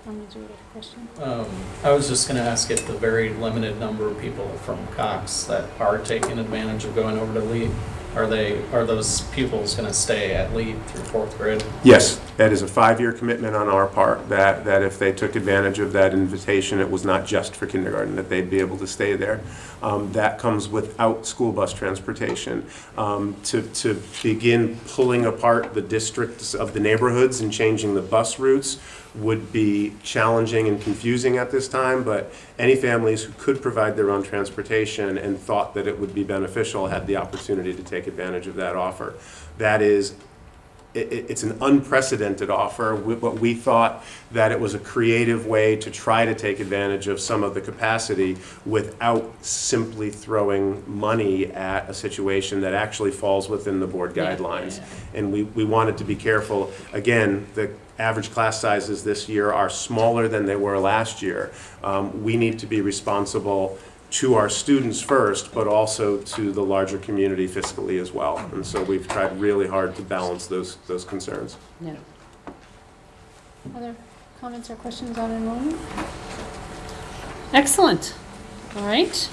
I was just going to ask if the very limited number of people from Cox that are taking advantage of going over to LEAP, are those pupils going to stay at LEAP through 4th grade? Yes, that is a 5-year commitment on our part, that if they took advantage of that invitation, it was not just for kindergarten, that they'd be able to stay there. That comes without school bus transportation. To begin pulling apart the districts of the neighborhoods and changing the bus routes would be challenging and confusing at this time, but any families who could provide their own transportation and thought that it would be beneficial had the opportunity to take advantage of that offer. That is, it's an unprecedented offer, but we thought that it was a creative way to try to take advantage of some of the capacity without simply throwing money at a situation that actually falls within the board guidelines. And we wanted to be careful. Again, the average class sizes this year are smaller than they were last year. We need to be responsible to our students first, but also to the larger community fiscally as well. And so we've tried really hard to balance those concerns. Yeah. Other comments or questions on enrollment? Excellent. All right.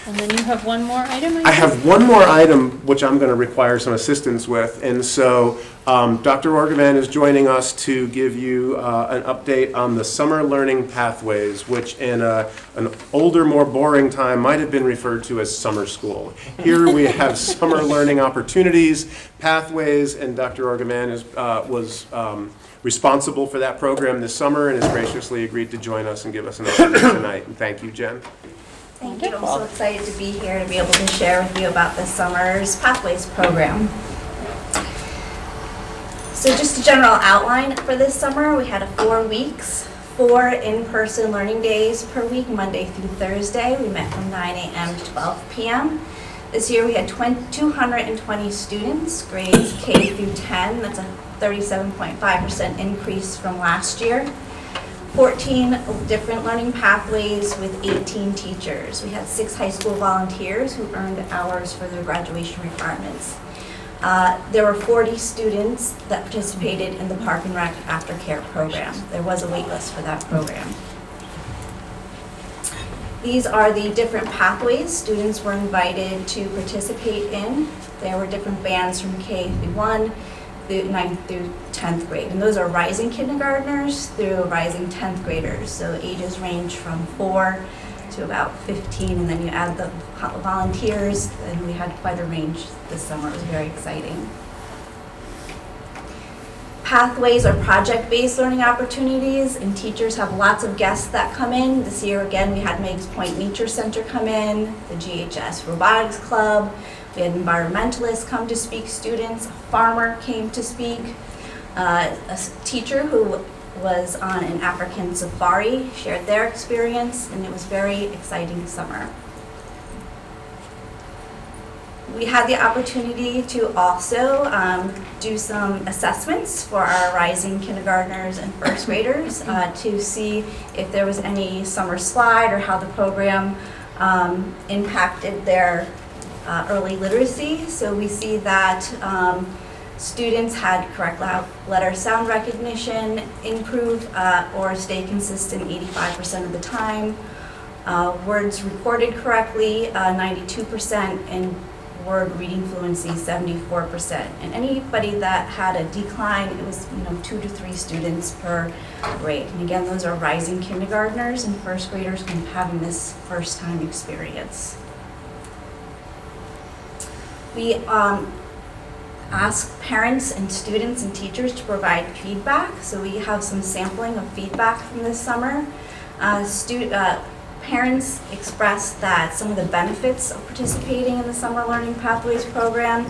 And then you have one more item? I have one more item which I'm going to require some assistance with. And so Dr. Orgavan is joining us to give you an update on the summer learning pathways, which in an older, more boring time might have been referred to as summer school. Here we have summer learning opportunities, pathways, and Dr. Orgavan was responsible for that program this summer and has graciously agreed to join us and give us an update tonight. And thank you, Jen. Thank you. I'm so excited to be here to be able to share with you about the Summer's Pathways program. So just a general outline for this summer, we had 4 weeks, 4 in-person learning days per week, Monday through Thursday. We met from 9 a.m. to 12 p.m. This year we had 220 students, grades K through 10. That's a 37.5% increase from last year. 14 different learning pathways with 18 teachers. We had 6 high school volunteers who earned hours for their graduation requirements. There were 40 students that participated in the Park and Rec Aftercare program. There was a wait list for that program. These are the different pathways students were invited to participate in. There were different bands from K through 1 through 9th through 10th grade. And those are rising kindergartners through rising 10th graders. So ages range from 4 to about 15, and then you add the volunteers, and we had quite a range this summer. It was very exciting. Pathways are project-based learning opportunities, and teachers have lots of guests that come in. This year, again, we had Meigs Point Nature Center come in, the GHS Robotics Club, we had environmentalists come to speak, students, a farmer came to speak, a teacher who was on an African safari shared their experience, and it was very exciting summer. We had the opportunity to also do some assessments for our rising kindergartners and first graders to see if there was any summer slide or how the program impacted their early literacy. So we see that students had correct letter sound recognition improve or stay consistent 85% of the time. Words recorded correctly, 92%, and word reading fluency, 74%. And anybody that had a decline, it was 2 to 3 students per grade. And again, those are rising kindergartners and first graders having this first time experience. We ask parents and students and teachers to provide feedback. So we have some sampling of feedback from this summer. Parents expressed that some of the benefits of participating in the Summer Learning Pathways program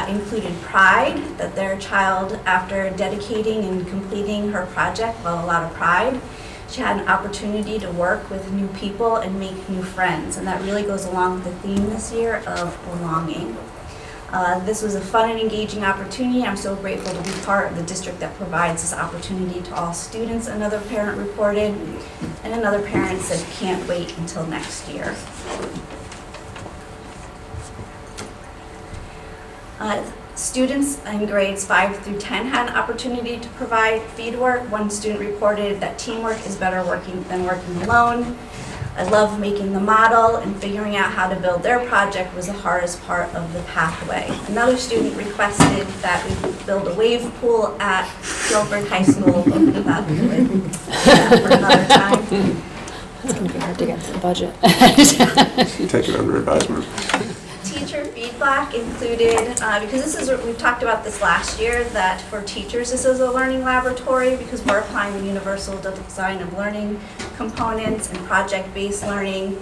included pride, that their child, after dedicating and completing her project, felt a lot of pride. She had an opportunity to work with new people and make new friends, and that really goes along with the theme this year of belonging. This was a fun and engaging opportunity. I'm so grateful to be part of the district that provides this opportunity to all students, another parent reported, and another parent said can't wait until next year. Students in grades 5 through 10 had an opportunity to provide feedwork. One student reported that teamwork is better than working alone. I love making the model, and figuring out how to build their project was the hardest part of the pathway. Another student requested that we build a wave pool at Guilford High School, but we thought we would do that for another time. It's going to be hard to get to the budget. Take it under advisement. Teacher feedback included, because we've talked about this last year, that for teachers this is a learning laboratory because we're applying the universal design of learning components and project-based learning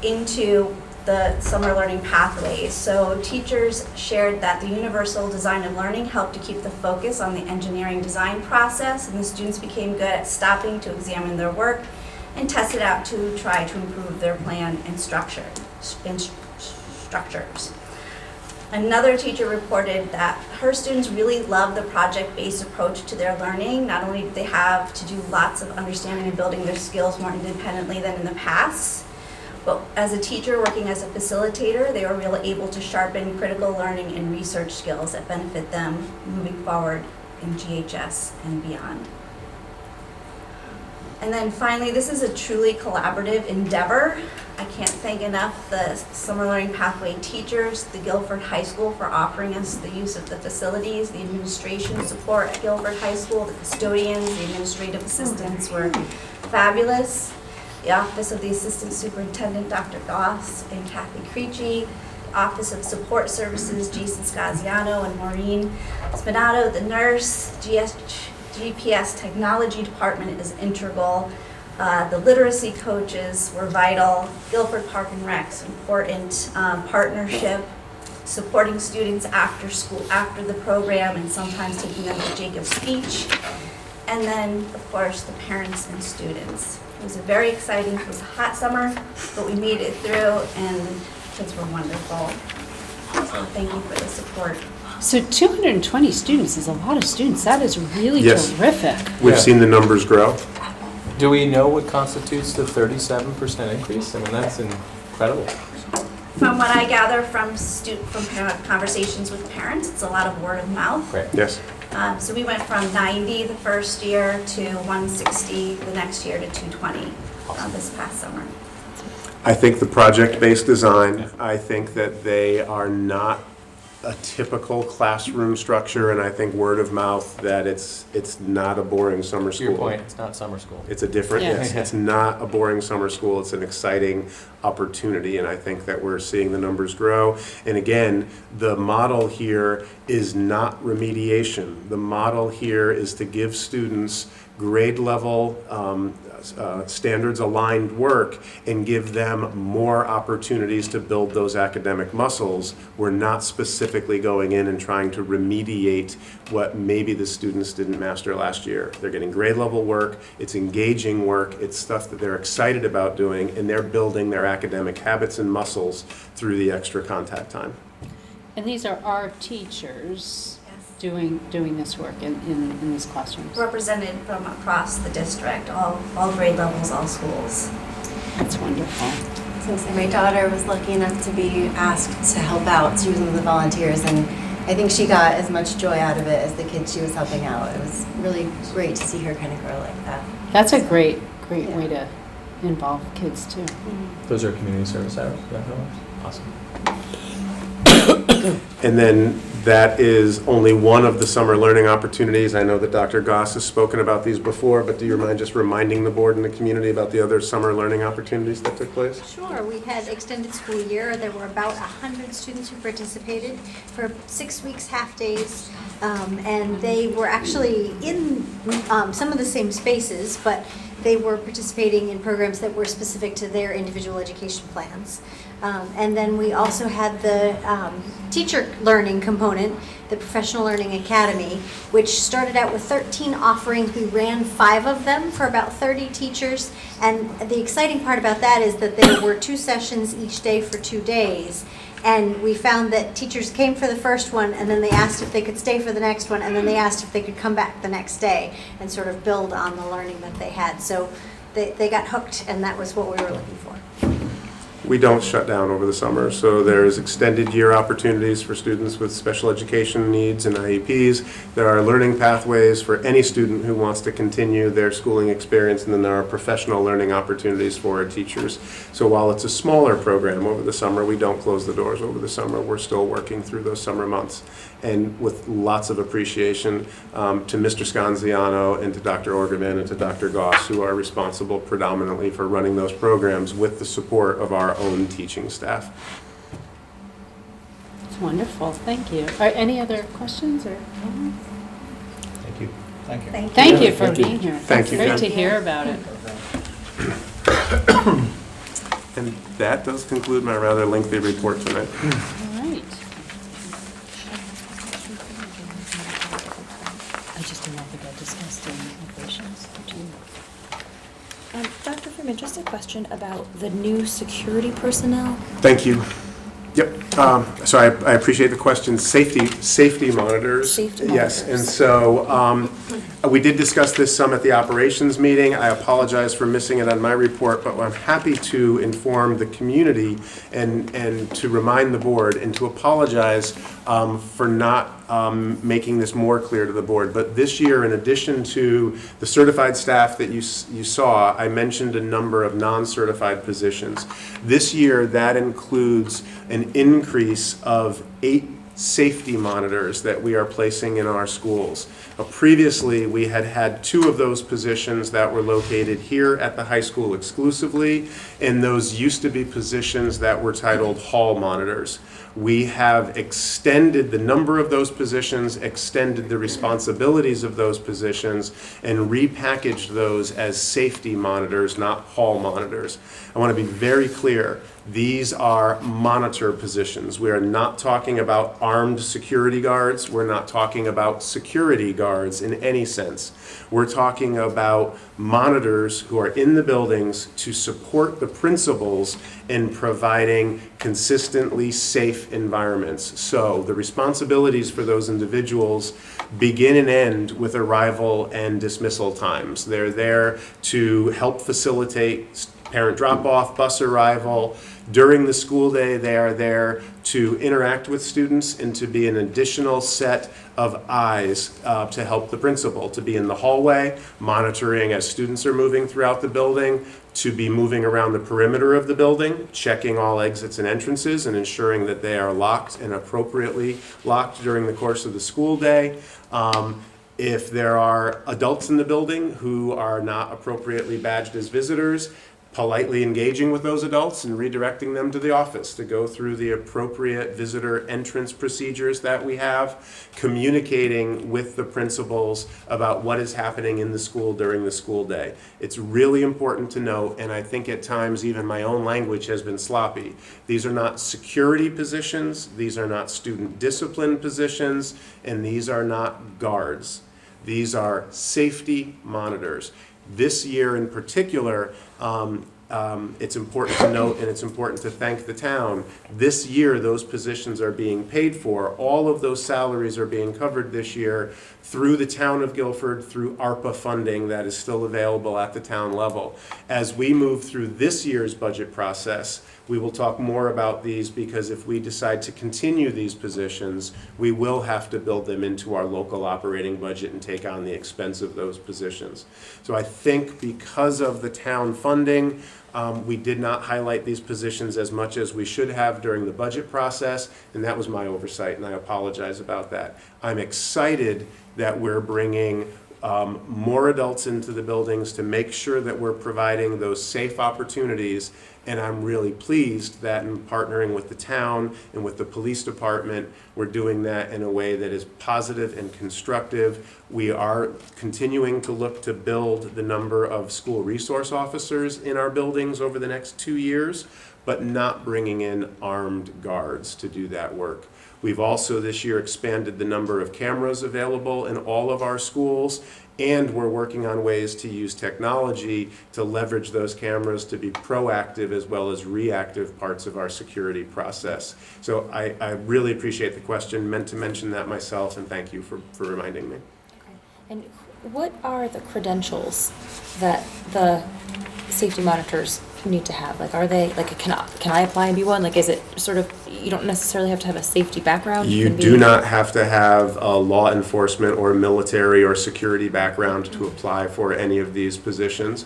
into the summer learning pathways. So teachers shared that the universal design of learning helped to keep the focus on the engineering design process, and the students became good at stopping to examine their work and test it out to try to improve their plan and structures. Another teacher reported that her students really love the project-based approach to their learning. Not only did they have to do lots of understanding and building their skills more independently than in the past, but as a teacher working as a facilitator, they were really able to sharpen critical learning and research skills that benefit them moving forward in GHS and beyond. And then finally, this is a truly collaborative endeavor. I can't thank enough the Summer Learning Pathway teachers, the Guilford High School for offering us the use of the facilities, the administration support at Guilford High School, the custodians, the administrative assistants were fabulous. The Office of the Assistant Superintendent, Dr. Goss and Kathy Creechy, the Office of Support Services, Jason Scaziano and Maureen Spinato, the nurse, GPS Technology Department is integral. The literacy coaches were vital. Guilford Park and Rec's important partnership. supporting students after school, after the program, and sometimes taking them to Jacob's Beach. And then, of course, the parents and students. It was a very exciting, it was a hot summer, but we made it through, and the kids were wonderful. So thank you for the support. So 220 students is a lot of students. That is really Yes. terrific. We've Yeah. seen the numbers grow. Do we know what constitutes the 37% increase? I mean, that's incredible. From what I gather from conversations with parents, it's a lot of word of mouth. Great. Yes. So we went from 90 the first year to 160 the next year to 220 this past summer. I think the project-based design, I think that they are not a typical classroom structure, and I think word of mouth, that it's not a boring summer To school. your point, it's not summer school. It's a different, Yeah. yes, it's not a boring summer school, it's an exciting opportunity, and I think that we're seeing the numbers grow. And again, the model here is not remediation. The model here is to give students grade level, standards aligned work and give them more opportunities to build those academic muscles. We're not specifically going in and trying to remediate what maybe the students didn't master last year. They're getting grade level work, it's engaging work, it's stuff that they're excited about doing, and they're building their academic habits and muscles through the extra contact time. And these are our teachers doing this work in these classrooms. Represented from across the district, all grade levels, all schools. That's wonderful. So my daughter was lucky enough to be asked to help out. She was one of the volunteers, and I think she got as much joy out of it as the kids she was helping out. It was really great to see her kind of grow like that. That's a great way to involve kids too. Those are community service hours? Awesome. And then that is only one of the summer learning opportunities. I know that Dr. Goss has spoken about these before, but do you mind just reminding the board and the community about the other summer learning opportunities that took place? Sure. We had extended school year. There were about 100 students who participated for 6 weeks, half days, and they were actually in some of the same spaces, but they were participating in programs that were specific to their individual education plans. And then we also had the teacher learning component, the Professional Learning Academy, which started out with 13 offerings. We ran 5 of them for about 30 teachers. And the exciting part about that is that there were 2 sessions each day for 2 days. And we found that teachers came for the first one, and then they asked if they could stay for the next one, and then they asked if they could come back the next day and sort of build on the learning that they had. So they got hooked, and that was what we were looking for. We don't shut down over the summer, so there's extended year opportunities for students with special education needs and IEPs. There are learning pathways for any student who wants to continue their schooling experience, and then there are professional learning opportunities for our teachers. So while it's a smaller program over the summer, we don't close the doors over the summer. We're still working through those summer months. And with lots of appreciation to Mr. Scanziano and to Dr. Orgerman and to Dr. Goss, who are responsible predominantly for running those programs with the support of our own teaching staff. It's wonderful. Thank you. Are any other questions or comments? Thank you. Thank you. Thank you for being here. Thank you. It's great to hear about it. And that does conclude my rather lengthy report tonight. All right. I just don't know if it got discussed in operations. Did you? Dr. Freeman, just a question about the new security personnel. Thank you. Yep. So I appreciate the question. Safety monitors. Safety Yes. monitors. And so we did discuss this some at the operations meeting. I apologize for missing it on my report, but I'm happy to inform the community and to remind the board and to apologize for not making this more clear to the board. But this year, in addition to the certified staff that you saw, I mentioned a number of non-certified positions. This year, that includes an increase of 8 safety monitors that we are placing in our schools. Previously, we had 2 of those positions that were located here at the high school exclusively, and those used to be positions that were titled hall monitors. We have extended the number of those positions, extended the responsibilities of those positions, and repackaged those as safety monitors, not hall monitors. I want to be very clear. These are monitor positions. We are not talking about armed security guards. We're not talking about security guards in any sense. We're talking about monitors who are in the buildings to support the principals in providing consistently safe environments. So the responsibilities for those individuals begin and end with arrival and dismissal times. They're there to help facilitate parent drop-off, bus arrival. During the school day, they are there to interact with students and to be an additional set of eyes to help the principal, to be in the hallway, monitoring as students are moving throughout the building, to be moving around the perimeter of the building, checking all exits and entrances and ensuring that they are locked and appropriately locked during the course of the school day. If there are adults in the building who are not appropriately badged as visitors, politely engaging with those adults and redirecting them to the office to go through the appropriate visitor entrance procedures that we have, communicating with the principals about what is happening in the school during the school day. It's really important to note, and I think at times even my own language has been sloppy. These are not security positions, these are not student discipline positions, and these are not guards. These are safety monitors. This year in particular, it's important to note and it's important to thank the town. This year, those positions are being paid for. All of those salaries are being covered this year through the town of Guilford, through ARPA funding that is still available at the town level. As we move through this year's budget process, we will talk more about these because if we decide to continue these positions, we will have to build them into our local operating budget and take on the expense of those positions. So I think because of the town funding, we did not highlight these positions as much as we should have during the budget process, and that was my oversight, and I apologize about that. I'm excited that we're bringing more adults into the buildings to make sure that we're providing those safe opportunities. And I'm really pleased that in partnering with the town and with the police department, we're doing that in a way that is positive and constructive. We are continuing to look to build the number of school resource officers in our buildings over the next 2 years, but not bringing in armed guards to do that work. We've also this year expanded the number of cameras available in all of our schools, and we're working on ways to use technology to leverage those cameras to be proactive as well as reactive parts of our security process. So I really appreciate the question, meant to mention that myself, and thank you for reminding me. Okay. And what are the credentials that the safety monitors need to have? Like, are they, like, can I apply and be one? Like, is it sort of, you don't necessarily have to have a safety background? You do not have to have a law enforcement or military or security background to apply for any of these positions.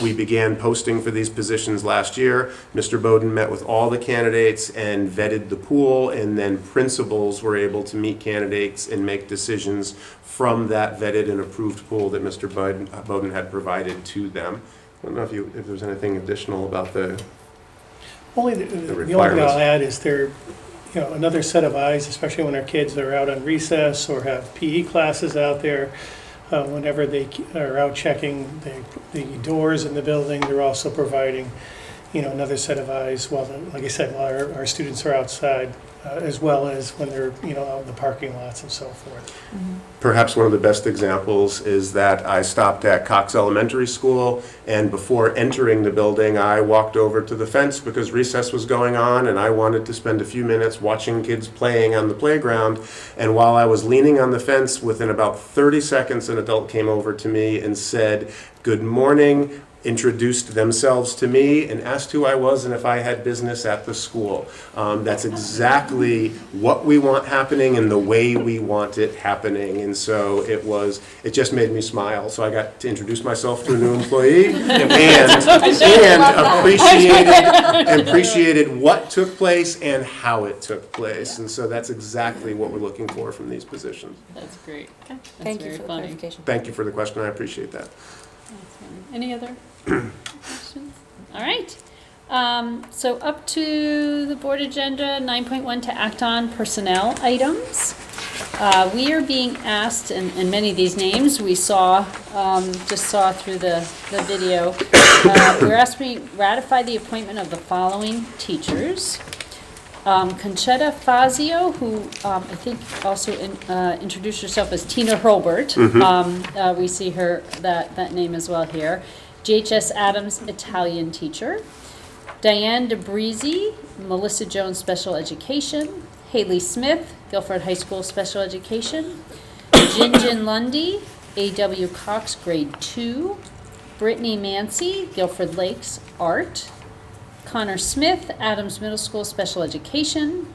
We began posting for these positions last year. Mr. Bowden met with all the candidates and vetted the pool, and then principals were able to meet candidates and make decisions from that vetted and approved pool that Mr. Bowden had provided to them. I don't know if there's anything additional about the only the only thing I'll add is another set of eyes, especially when our kids are out on recess or have PE classes out there. Whenever they are out checking the doors in the building, they're also providing, another set of eyes while, like I said, while our students are outside, as well as when they're, out in the parking lots and so forth. Mm-hmm. Perhaps one of the best examples is that I stopped at Cox Elementary School, and before entering the building, I walked over to the fence because recess was going on, and I wanted to spend a few minutes watching kids playing on the playground. And while I was leaning on the fence, within about 30 seconds, an adult came over to me and said, "Good morning. introduced themselves to me and asked who I was and if I had business at the school. That's exactly what we want happening and the way we want it happening. And so it just made me smile. So I got to introduce myself to a new employee and appreciated what took place and how it took place. And so that's exactly what we're looking for from these positions. That's great. Thank you for the clarification. Thank you for the question. I appreciate that. Any other questions? All right. So up to the board agenda, 9.1 to act on personnel items. We are being asked, and many of these names we just saw through the video. We're asked to ratify the appointment of the following teachers. Conchetta Fazio, who I think also introduced herself as Tina Hurlbert. We see her, that name as well here. JHS Adams, Italian teacher. Diane DeBreezy, Melissa Jones, Special Education. Haley Smith, Guilford High School, Special Education. Jinjin Lundy, A.W. Cox, Grade 2. Brittany Mancy, Guilford Lakes, Art. Connor Smith, Adams Middle School, Special Education.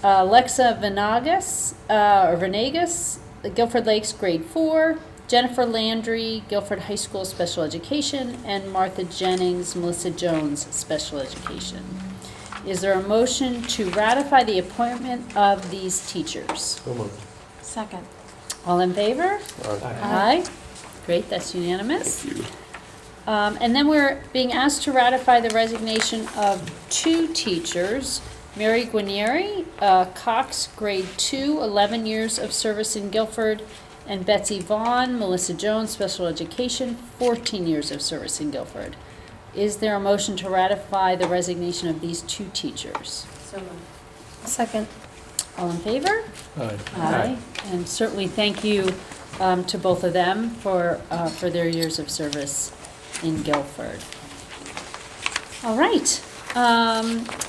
Alexa Venegas, Guilford Lakes, Grade 4. Jennifer Landry, Guilford High School, Special Education. And Martha Jennings, Melissa Jones, Special Education. Is there a motion to ratify the appointment of these teachers? So moved. Second. All in favor? Aye. Aye. Great, that's unanimous. Thank you. And then we're being asked to ratify the resignation of 2 teachers. Mary Guarnieri, Cox, Grade 2, 11 years of service in Guilford, and Betsy Vaughn, Melissa Jones, Special Education, 14 years of service in Guilford. Is there a motion to ratify the resignation of these 2 teachers? So moved. Second. All in favor? Aye. Aye. And certainly thank you to both of them for their years of service in Guilford. All right.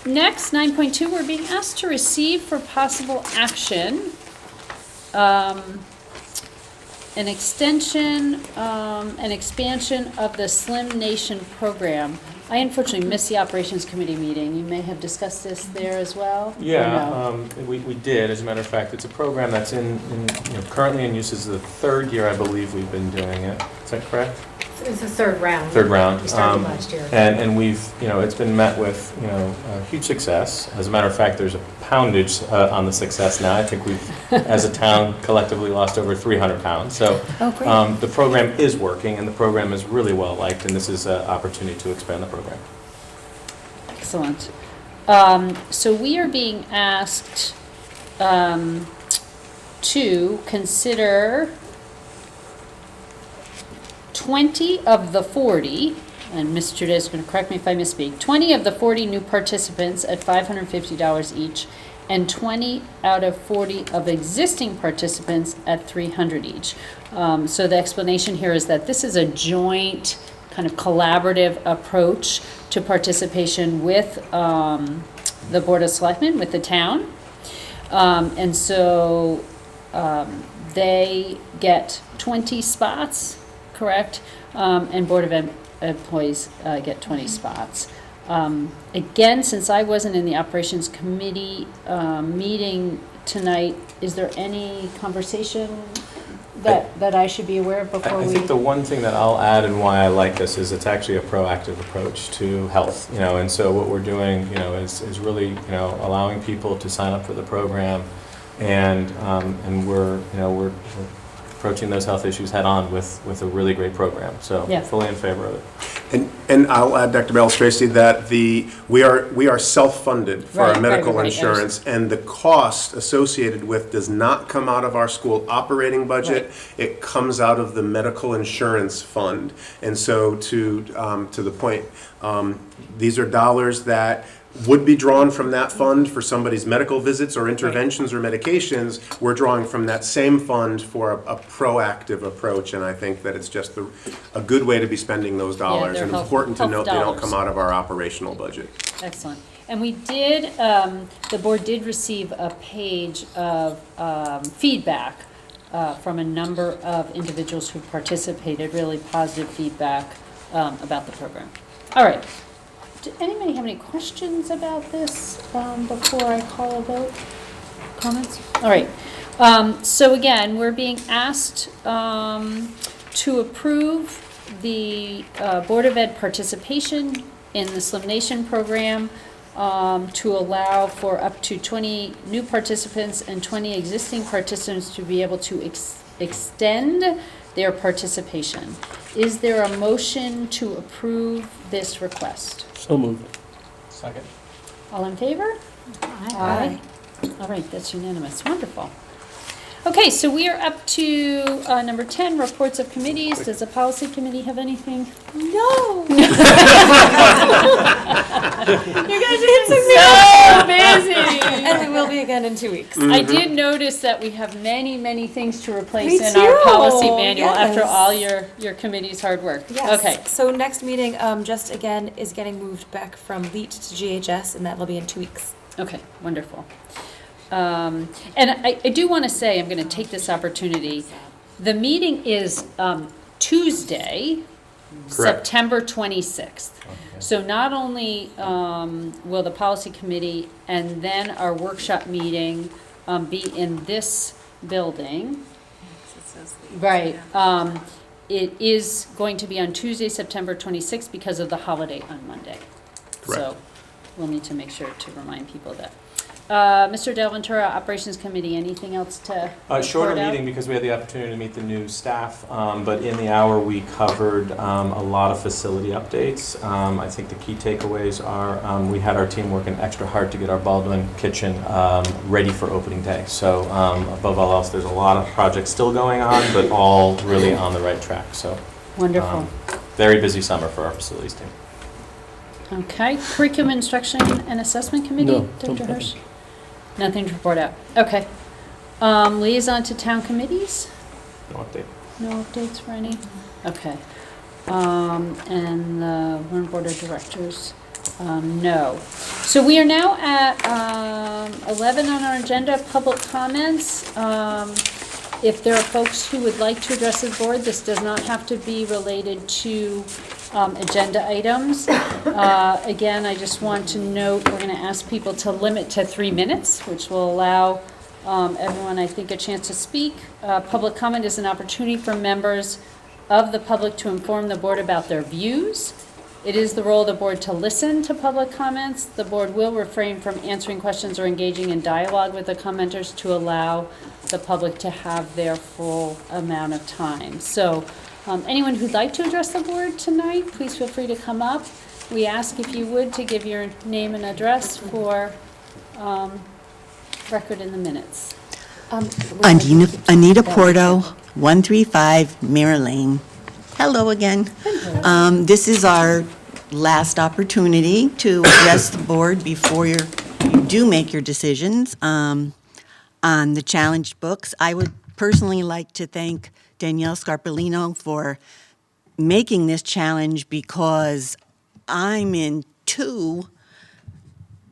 Next, 9.2, we're being asked to receive for possible action an extension, an expansion of the Slim Nation program. I unfortunately missed the Operations Committee meeting. You may have discussed this there as well? Yeah, we did. As a matter of fact, it's a program that's currently in use. This is the 3rd year, I believe, we've been doing it. Is that correct? It's the third round. Third round. We started last year. And we've, it's been met with, huge success. As a matter of fact, there's a poundage on the success now. I think we've, as a town, collectively lost over 300 pounds. So the program is working, and the program is really well liked, and this is an opportunity to expand the program. Excellent. So we are being asked to consider 20 of the 40, and Ms. Judah is going to correct me if I misspeak, 20 of the 40 new participants at $550 each, and 20 out of 40 of existing participants at $300 each. So the explanation here is that this is a joint kind of collaborative approach to participation with the Board of Selectmen, with the town. And so they get 20 spots, correct? And Board of Employees get 20 spots. Again, since I wasn't in the Operations Committee meeting tonight, is there any conversation that I should be aware of before we? I think the one thing that I'll add and why I like this is it's actually a proactive approach to health, and so what we're doing, is really, allowing people to sign up for the program, and we're approaching those health issues head on with a really great program. So fully in favor of it. And I'll add, Dr. Bell-Tracy, that we are self-funded for our medical insurance, and the cost associated with does not come out of our school operating budget. It comes out of the medical insurance fund. And so to the point, these are dollars that would be drawn from that fund for somebody's medical visits or interventions or medications. We're drawing from that same fund for a proactive approach, and I think that it's just a good way to be spending those dollars, and important to note they don't come out of our operational budget. Excellent. And we did, the board did receive a page of feedback from a number of individuals who participated, really positive feedback about the program. All right. Did anybody have any questions about this before I call a vote? Comments? All right. So again, we're being asked to approve the Board of Ed participation in the Slim Nation program to allow for up to 20 new participants and 20 existing participants to be able to extend their participation. Is there a motion to approve this request? So moved. Second. All in favor? Aye. All right, that's unanimous. Wonderful. Okay, so we are up to number 10, reports of committees. Does the policy committee have anything? No. You guys have been so busy. And we will be again in 2 weeks. I did notice that we have many, many things to replace Me in our too. policy manual after Yes. all your committee's hard work. Yes. Okay. So next meeting, just again, is getting moved back from LEAT to GHS, and that will be in 2 weeks. Okay, wonderful. And I do want to say, I'm going to take this opportunity. The meeting is Tuesday, Correct. September 26th. So not only will the policy committee and then our workshop meeting be in this building. Right. It is going to be on Tuesday, September 26th because of the holiday on Monday. Correct. So we'll need to make sure to remind people of that. Mr. Del Ventura, Operations Committee, anything else to Shorter report out? meeting because we had the opportunity to meet the new staff, but in the hour we covered a lot of facility updates. I think the key takeaways are we had our team working extra hard to get our Baldwin kitchen ready for opening day. So above all else, there's a lot of projects still going on, but all really on the right track. So Wonderful. Very busy summer for our facilities team. Okay, Curriculum Instruction and Assessment Committee, No, Dr. don't- Hirsch? Nothing to report out. Okay. Liaison to town committees? No update. No updates for any? Okay. And the Warren Board of Directors? No. So we are now at 11 on our agenda, public comments. If there are folks who would like to address the board, this does not have to be related to agenda items. Again, I just want to note, we're going to ask people to limit to 3 minutes, which will allow everyone, I think, a chance to speak. Public comment is an opportunity for members of the public to inform the board about their views. It is the role of the board to listen to public comments. The board will refrain from answering questions or engaging in dialogue with the commenters to allow the public to have their full amount of time. So anyone who'd like to address the board tonight, please feel free to come up. We ask, if you would, to give your name and address for record in the minutes. Anita Porto, 135 Mirror Lane. Hello again. This is our last opportunity to address the board before you do make your decisions on the challenged books. I would personally like to thank Danielle Scarpolino for making this challenge, because I'm in 2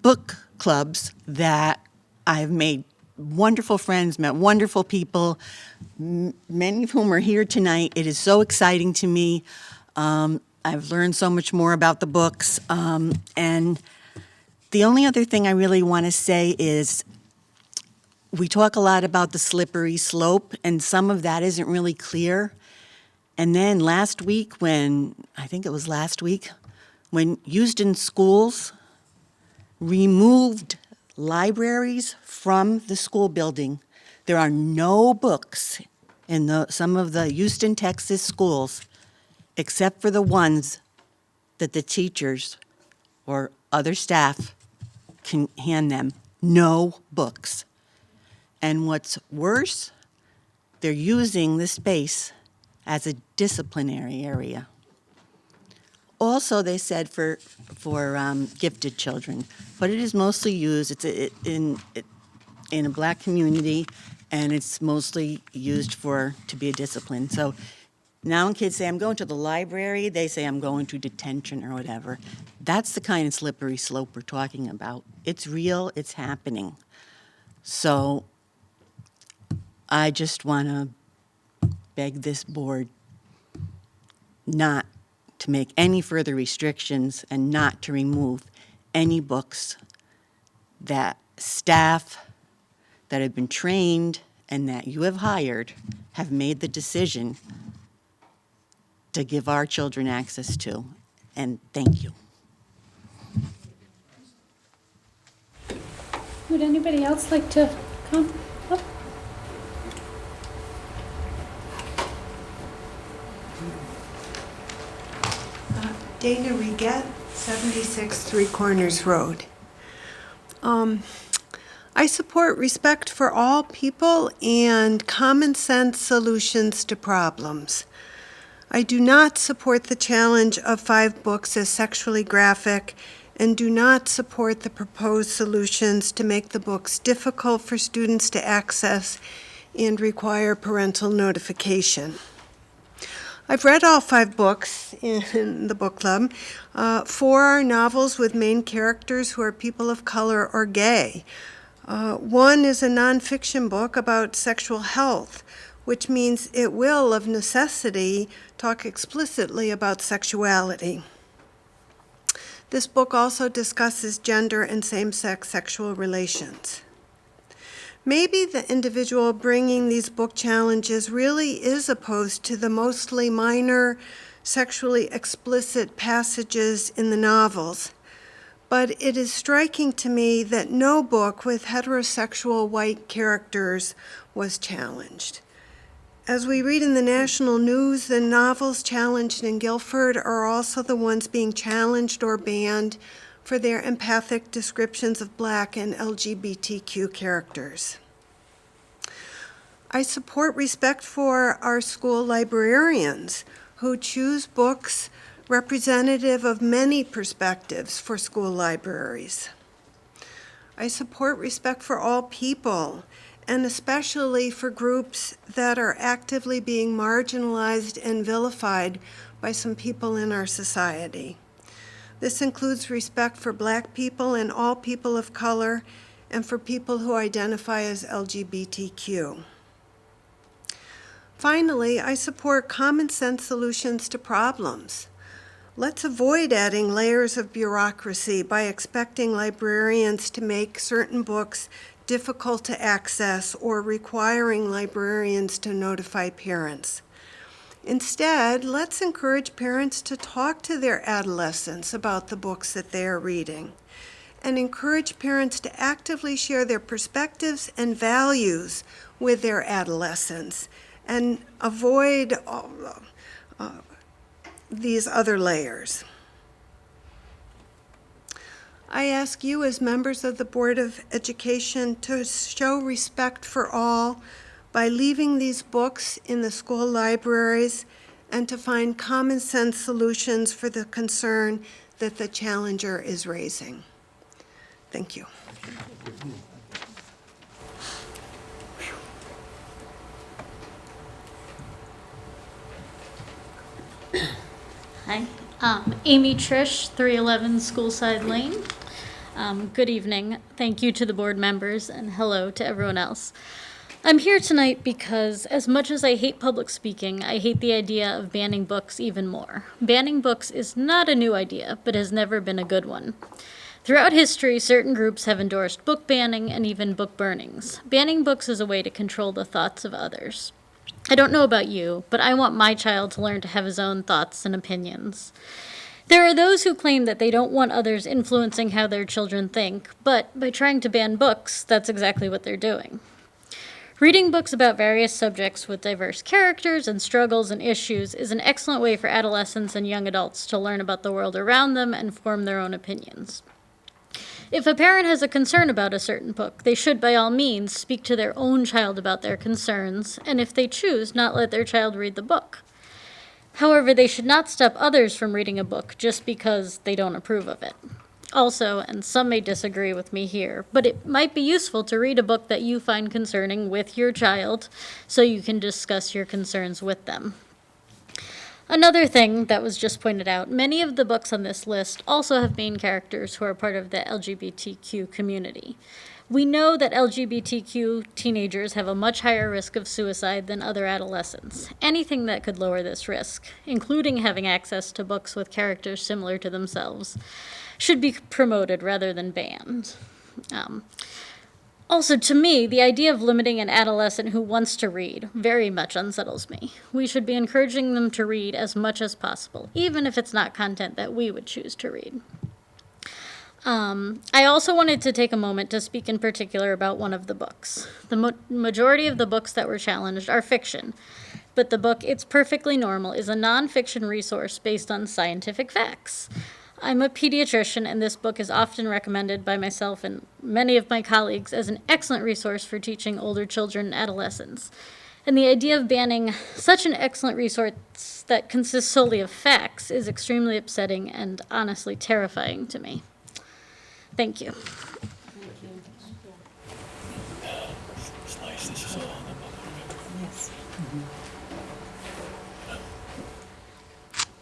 book clubs that I've made wonderful friends, met wonderful people, many of whom are here tonight. It is so exciting to me. I've learned so much more about the books. And the only other thing I really want to say is, we talk a lot about the slippery slope, and some of that isn't really clear. And then last week, when Houston schools removed libraries from the school building, there are no books in some of the Houston, Texas schools, except for the ones that the teachers or other staff can hand them. No books. And what's worse, they're using the space as a disciplinary area. Also, they said for gifted children, but it is mostly used. It's in a black community, and it's mostly used to be a discipline. So now when kids say, I'm going to the library, they say, I'm going to detention or whatever. That's the kind of slippery slope we're talking about. It's real, it's happening. So I just want to beg this board not to make any further restrictions and not to remove any books that staff that have been trained and that you have hired have made the decision to give our children access to. And thank you. Would anybody else like to come up? Dana Reget, 76 Three Corners Road. I support respect for all people and common sense solutions to problems. I do not support the challenge of 5 books as sexually graphic and do not support the proposed solutions to make the books difficult for students to access and require parental notification. I've read all 5 books in the book club. 4 are novels with main characters who are people of color or gay. 1 is a nonfiction book about sexual health, which means it will, of necessity, talk explicitly about sexuality. This book also discusses gender and same-sex sexual relations. Maybe the individual bringing these book challenges really is opposed to the mostly minor, sexually explicit passages in the novels, but it is striking to me that no book with heterosexual white characters was challenged. As we read in the national news, the novels challenged in Guilford are also the ones being challenged or banned for their empathic descriptions of Black and LGBTQ characters. I support respect for our school librarians who choose books representative of many perspectives for school libraries. I support respect for all people, and especially for groups that are actively being marginalized and vilified by some people in our society. This includes respect for Black people and all people of color, and for people who identify as LGBTQ. Finally, I support common sense solutions to problems. Let's avoid adding layers of bureaucracy by expecting librarians to make certain books difficult to access or requiring librarians to notify parents. Instead, let's encourage parents to talk to their adolescents about the books that they are reading, and encourage parents to actively share their perspectives and values with their adolescents, and avoid these other layers. I ask you as members of the Board of Education to show respect for all by leaving these books in the school libraries and to find common sense solutions for the concern that the challenger is raising. Thank you. Hi, Amy Trish, 311 Schoolside Lane. Good evening. Thank you to the board members, and hello to everyone else. I'm here tonight because as much as I hate public speaking, I hate the idea of banning books even more. Banning books is not a new idea, but has never been a good one. Throughout history, certain groups have endorsed book banning and even book burnings. Banning books is a way to control the thoughts of others. I don't know about you, but I want my child to learn to have his own thoughts and opinions. There are those who claim that they don't want others influencing how their children think, but by trying to ban books, that's exactly what they're doing. Reading books about various subjects with diverse characters and struggles and issues is an excellent way for adolescents and young adults to learn about the world around them and form their own opinions. If a parent has a concern about a certain book, they should by all means speak to their own child about their concerns, and if they choose, not let their child read the book. However, they should not stop others from reading a book just because they don't approve of it. Also, and some may disagree with me here, but it might be useful to read a book that you find concerning with your child so you can discuss your concerns with them. Another thing that was just pointed out, many of the books on this list also have main characters who are part of the LGBTQ community. We know that LGBTQ teenagers have a much higher risk of suicide than other adolescents. Anything that could lower this risk, including having access to books with characters similar to themselves, should be promoted rather than banned. Also, to me, the idea of limiting an adolescent who wants to read very much unsettles me. We should be encouraging them to read as much as possible, even if it's not content that we would choose to read. I also wanted to take a moment to speak in particular about one of the books. The majority of the books that were challenged are fiction, but the book It's Perfectly Normal is a nonfiction resource based on scientific facts. I'm a pediatrician, and this book is often recommended by myself and many of my colleagues as an excellent resource for teaching older children and adolescents. And the idea of banning such an excellent resource that consists solely of facts is extremely upsetting and honestly terrifying to me. Thank you.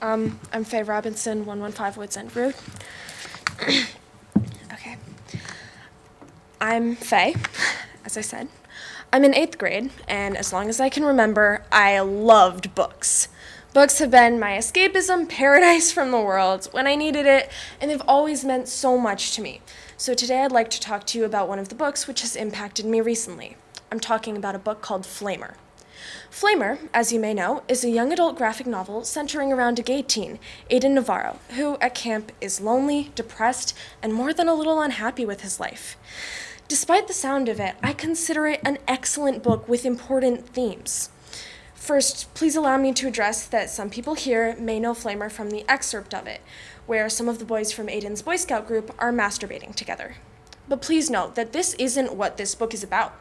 I'm Faye Robinson, 115 Woods End Road. Okay. I'm Faye, as I said. I'm in 8th grade, and as long as I can remember, I loved books. Books have been my escapism paradise from the world when I needed it, and they've always meant so much to me. So today I'd like to talk to you about one of the books which has impacted me recently. I'm talking about a book called Flamer. Flamer, as you may know, is a young adult graphic novel centering around a gay teen, Aiden Navarro, who at camp is lonely, depressed, and more than a little unhappy with his life. Despite the sound of it, I consider it an excellent book with important themes. First, please allow me to address that some people here may know Flamer from the excerpt of it, where some of the boys from Aiden's Boy Scout group are masturbating together. But please note that this isn't what this book is about.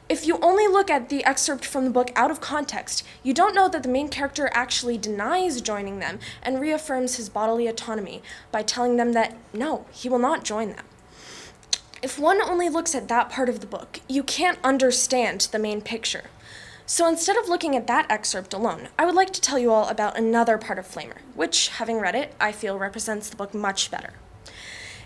If you only look at the excerpt from the book out of context, you don't know that the main character actually denies joining them and reaffirms his bodily autonomy by telling them that, no, he will not join them. If one only looks at that part of the book, you can't understand the main picture. So instead of looking at that excerpt alone, I would like to tell you all about another part of Flamer, which, having read it, I feel represents the book much better.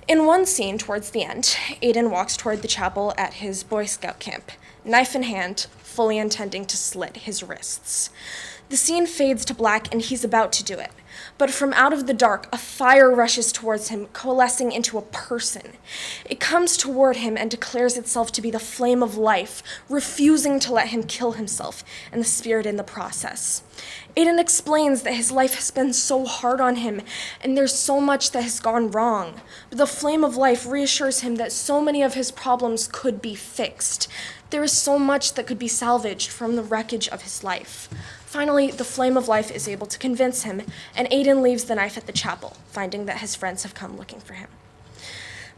In one scene towards the end, Aiden walks toward the chapel at his Boy Scout camp, knife in hand, fully intending to slit his wrists. The scene fades to black and he's about to do it. But from out of the dark, a fire rushes towards him, coalescing into a person. It comes toward him and declares itself to be the flame of life, refusing to let him kill himself and the spirit in the process. Aiden explains that his life has been so hard on him and there's so much that has gone wrong. But the flame of life reassures him that so many of his problems could be fixed. There is so much that could be salvaged from the wreckage of his life. Finally, the flame of life is able to convince him, and Aiden leaves the knife at the chapel, finding that his friends have come looking for him.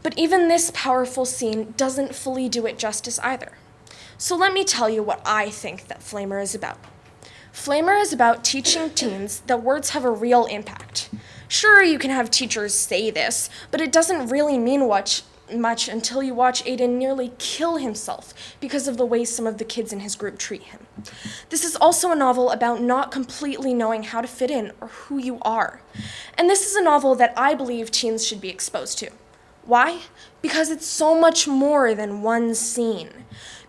But even this powerful scene doesn't fully do it justice either. So let me tell you what I think that Flamer is about. Flamer is about teaching teens that words have a real impact. Sure, you can have teachers say this, but it doesn't really mean much until you watch Aiden nearly kill himself because of the way some of the kids in his group treat him. This is also a novel about not completely knowing how to fit in or who you are. And this is a novel that I believe teens should be exposed to. Why? Because it's so much more than one scene.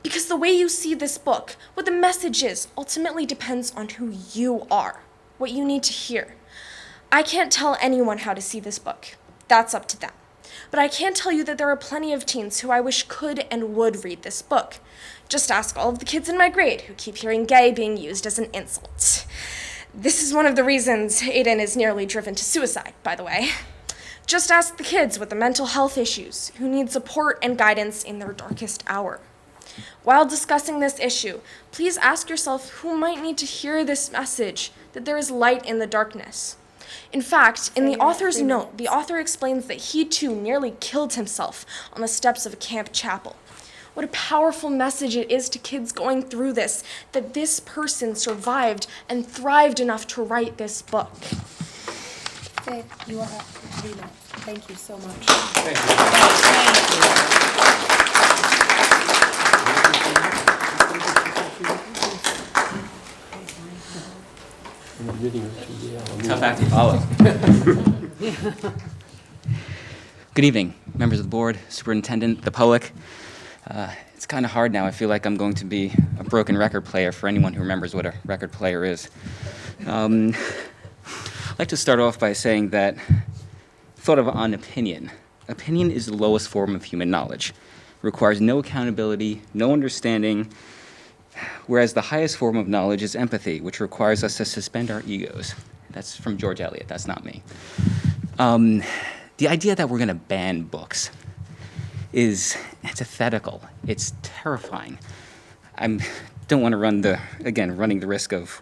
Because the way you see this book, what the message is, ultimately depends on who you are, what you need to hear. I can't tell anyone how to see this book. That's up to them. But I can tell you that there are plenty of teens who I wish could and would read this book. Just ask all of the kids in my grade who keep hearing gay being used as an insult. This is one of the reasons Aiden is nearly driven to suicide, by the way. Just ask the kids with the mental health issues who need support and guidance in their darkest hour. While discussing this issue, please ask yourself who might need to hear this message that there is light in the darkness. In fact, in the author's note, the author explains that he too nearly killed himself on the steps of a camp chapel. What a powerful message it is to kids going through this, that this person survived and thrived enough to write this book. Faith, you all have 3 minutes. Thank you so much. Thank Tough act to follow. Good evening, members of the board, superintendent, the public. It's kind of hard now. I feel like I'm going to be a broken record player for anyone who remembers what a record player is. I'd like to start off by saying that, thought of on opinion. Opinion is the lowest form of human knowledge. It requires no accountability, no understanding, whereas the highest form of knowledge is empathy, which requires us to suspend our egos. That's from George Eliot, that's not me. The idea that we're going to ban books is antithetical. It's terrifying. I don't want to running the risk of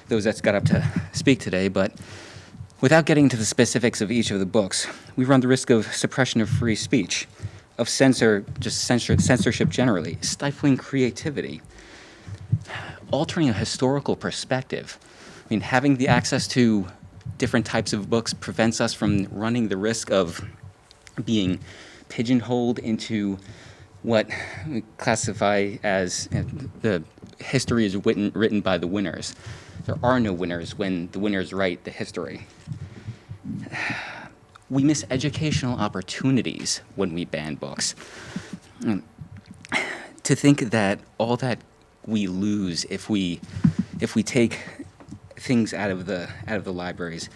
those that's got up to speak today, but without getting into the specifics of each of the books, we run the risk of suppression of free speech, of censorship generally, stifling creativity, altering a historical perspective. I mean, having the access to different types of books prevents us from running the risk of being pigeonholed into what we classify as the history is written by the winners. There are no winners when the winners write the history. We miss educational opportunities when we ban books. To think that all that we lose if we take things out of the libraries,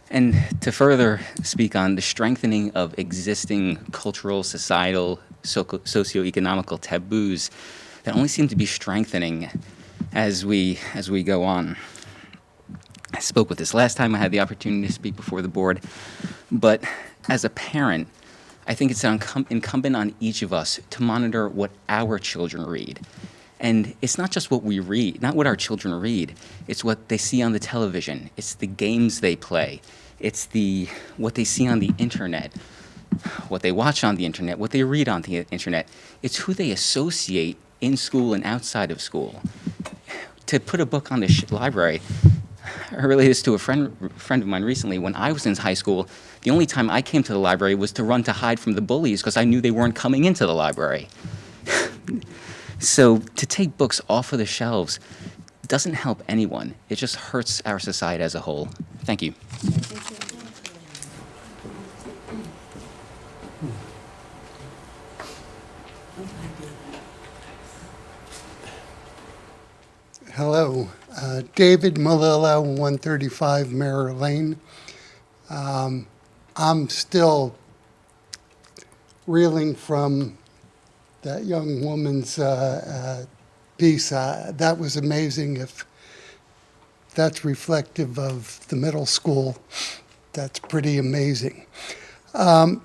and to further speak on the strengthening of existing cultural, societal, socioeconomical taboos that only seem to be strengthening as we go on. I spoke with this last time I had the opportunity to speak before the board, but as a parent, I think it's incumbent on each of us to monitor what our children read. And it's not just what we read, not what our children read, it's what they see on the television, it's the games they play, it's what they see on the internet, what they watch on the internet, what they read on the internet. It's who they associate in school and outside of school. To put a book on the library, I related this to a friend of mine recently. When I was in high school, the only time I came to the library was to run to hide from the bullies because I knew they weren't coming into the library. So to take books off of the shelves doesn't help anyone. It just hurts our society as a whole. Thank you. Hello, David Malilla, 135 Mirror Lane. I'm still reeling from that young woman's piece. That was amazing. If that's reflective of the middle school, that's pretty amazing. I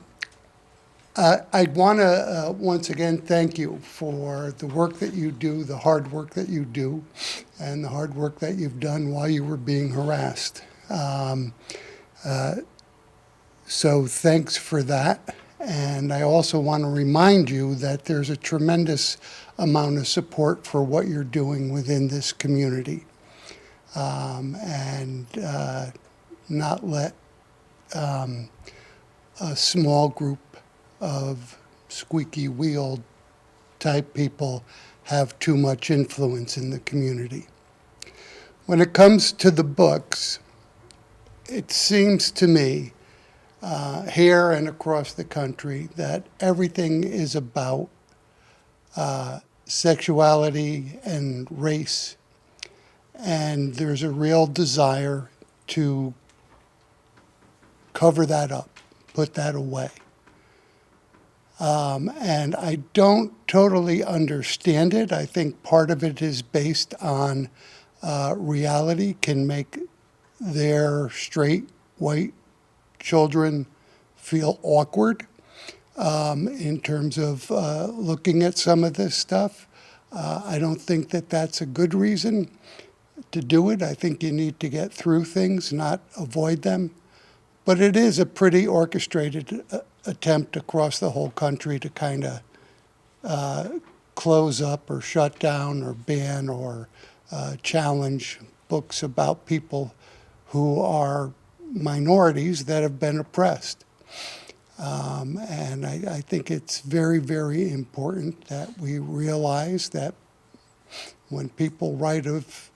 want to once again thank you for the work that you do, the hard work that you do, and the hard work that you've done while you were being harassed. So thanks for that. And I also want to remind you that there's a tremendous amount of support for what you're doing within this community. And not let a small group of squeaky wheel type people have too much influence in the community. When it comes to the books, it seems to me here and across the country that everything is about sexuality and race, and there's a real desire to cover that up, put that away. And I don't totally understand it. I think part of it is based on reality, can make their straight, white children feel awkward in terms of looking at some of this stuff. I don't think that that's a good reason to do it. I think you need to get through things, not avoid them. But it is a pretty orchestrated attempt across the whole country to kind of close up or shut down or ban or challenge books about people who are minorities that have been oppressed. And I think it's very, very important that we realize that when people write of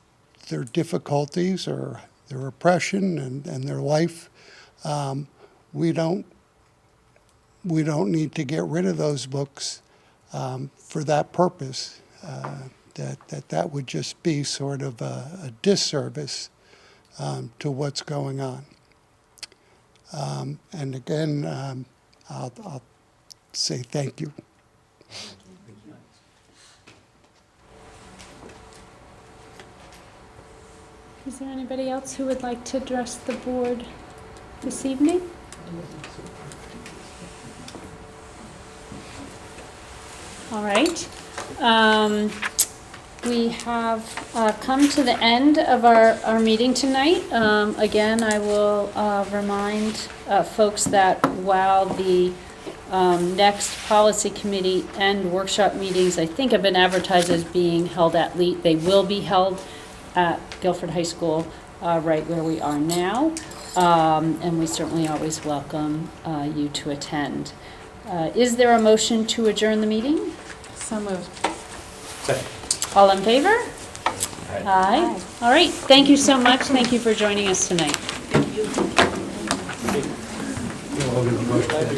their difficulties or their oppression and their life, we don't we don't need to get rid of those books for that purpose. That would just be sort of a disservice to what's going on. And again, I'll say thank you. Is there anybody else who would like to address the board this evening? All right. We have come to the end of our meeting tonight. Again, I will remind folks that while the next policy committee and workshop meetings, I think, have been advertised as being held at LEAT, they will be held at Guilford High School, right where we are now. And we certainly always welcome you to attend. Is there a motion to adjourn the meeting? So moved. Second. All in favor? Aye. All right, thank you so much. Thank you for joining us tonight.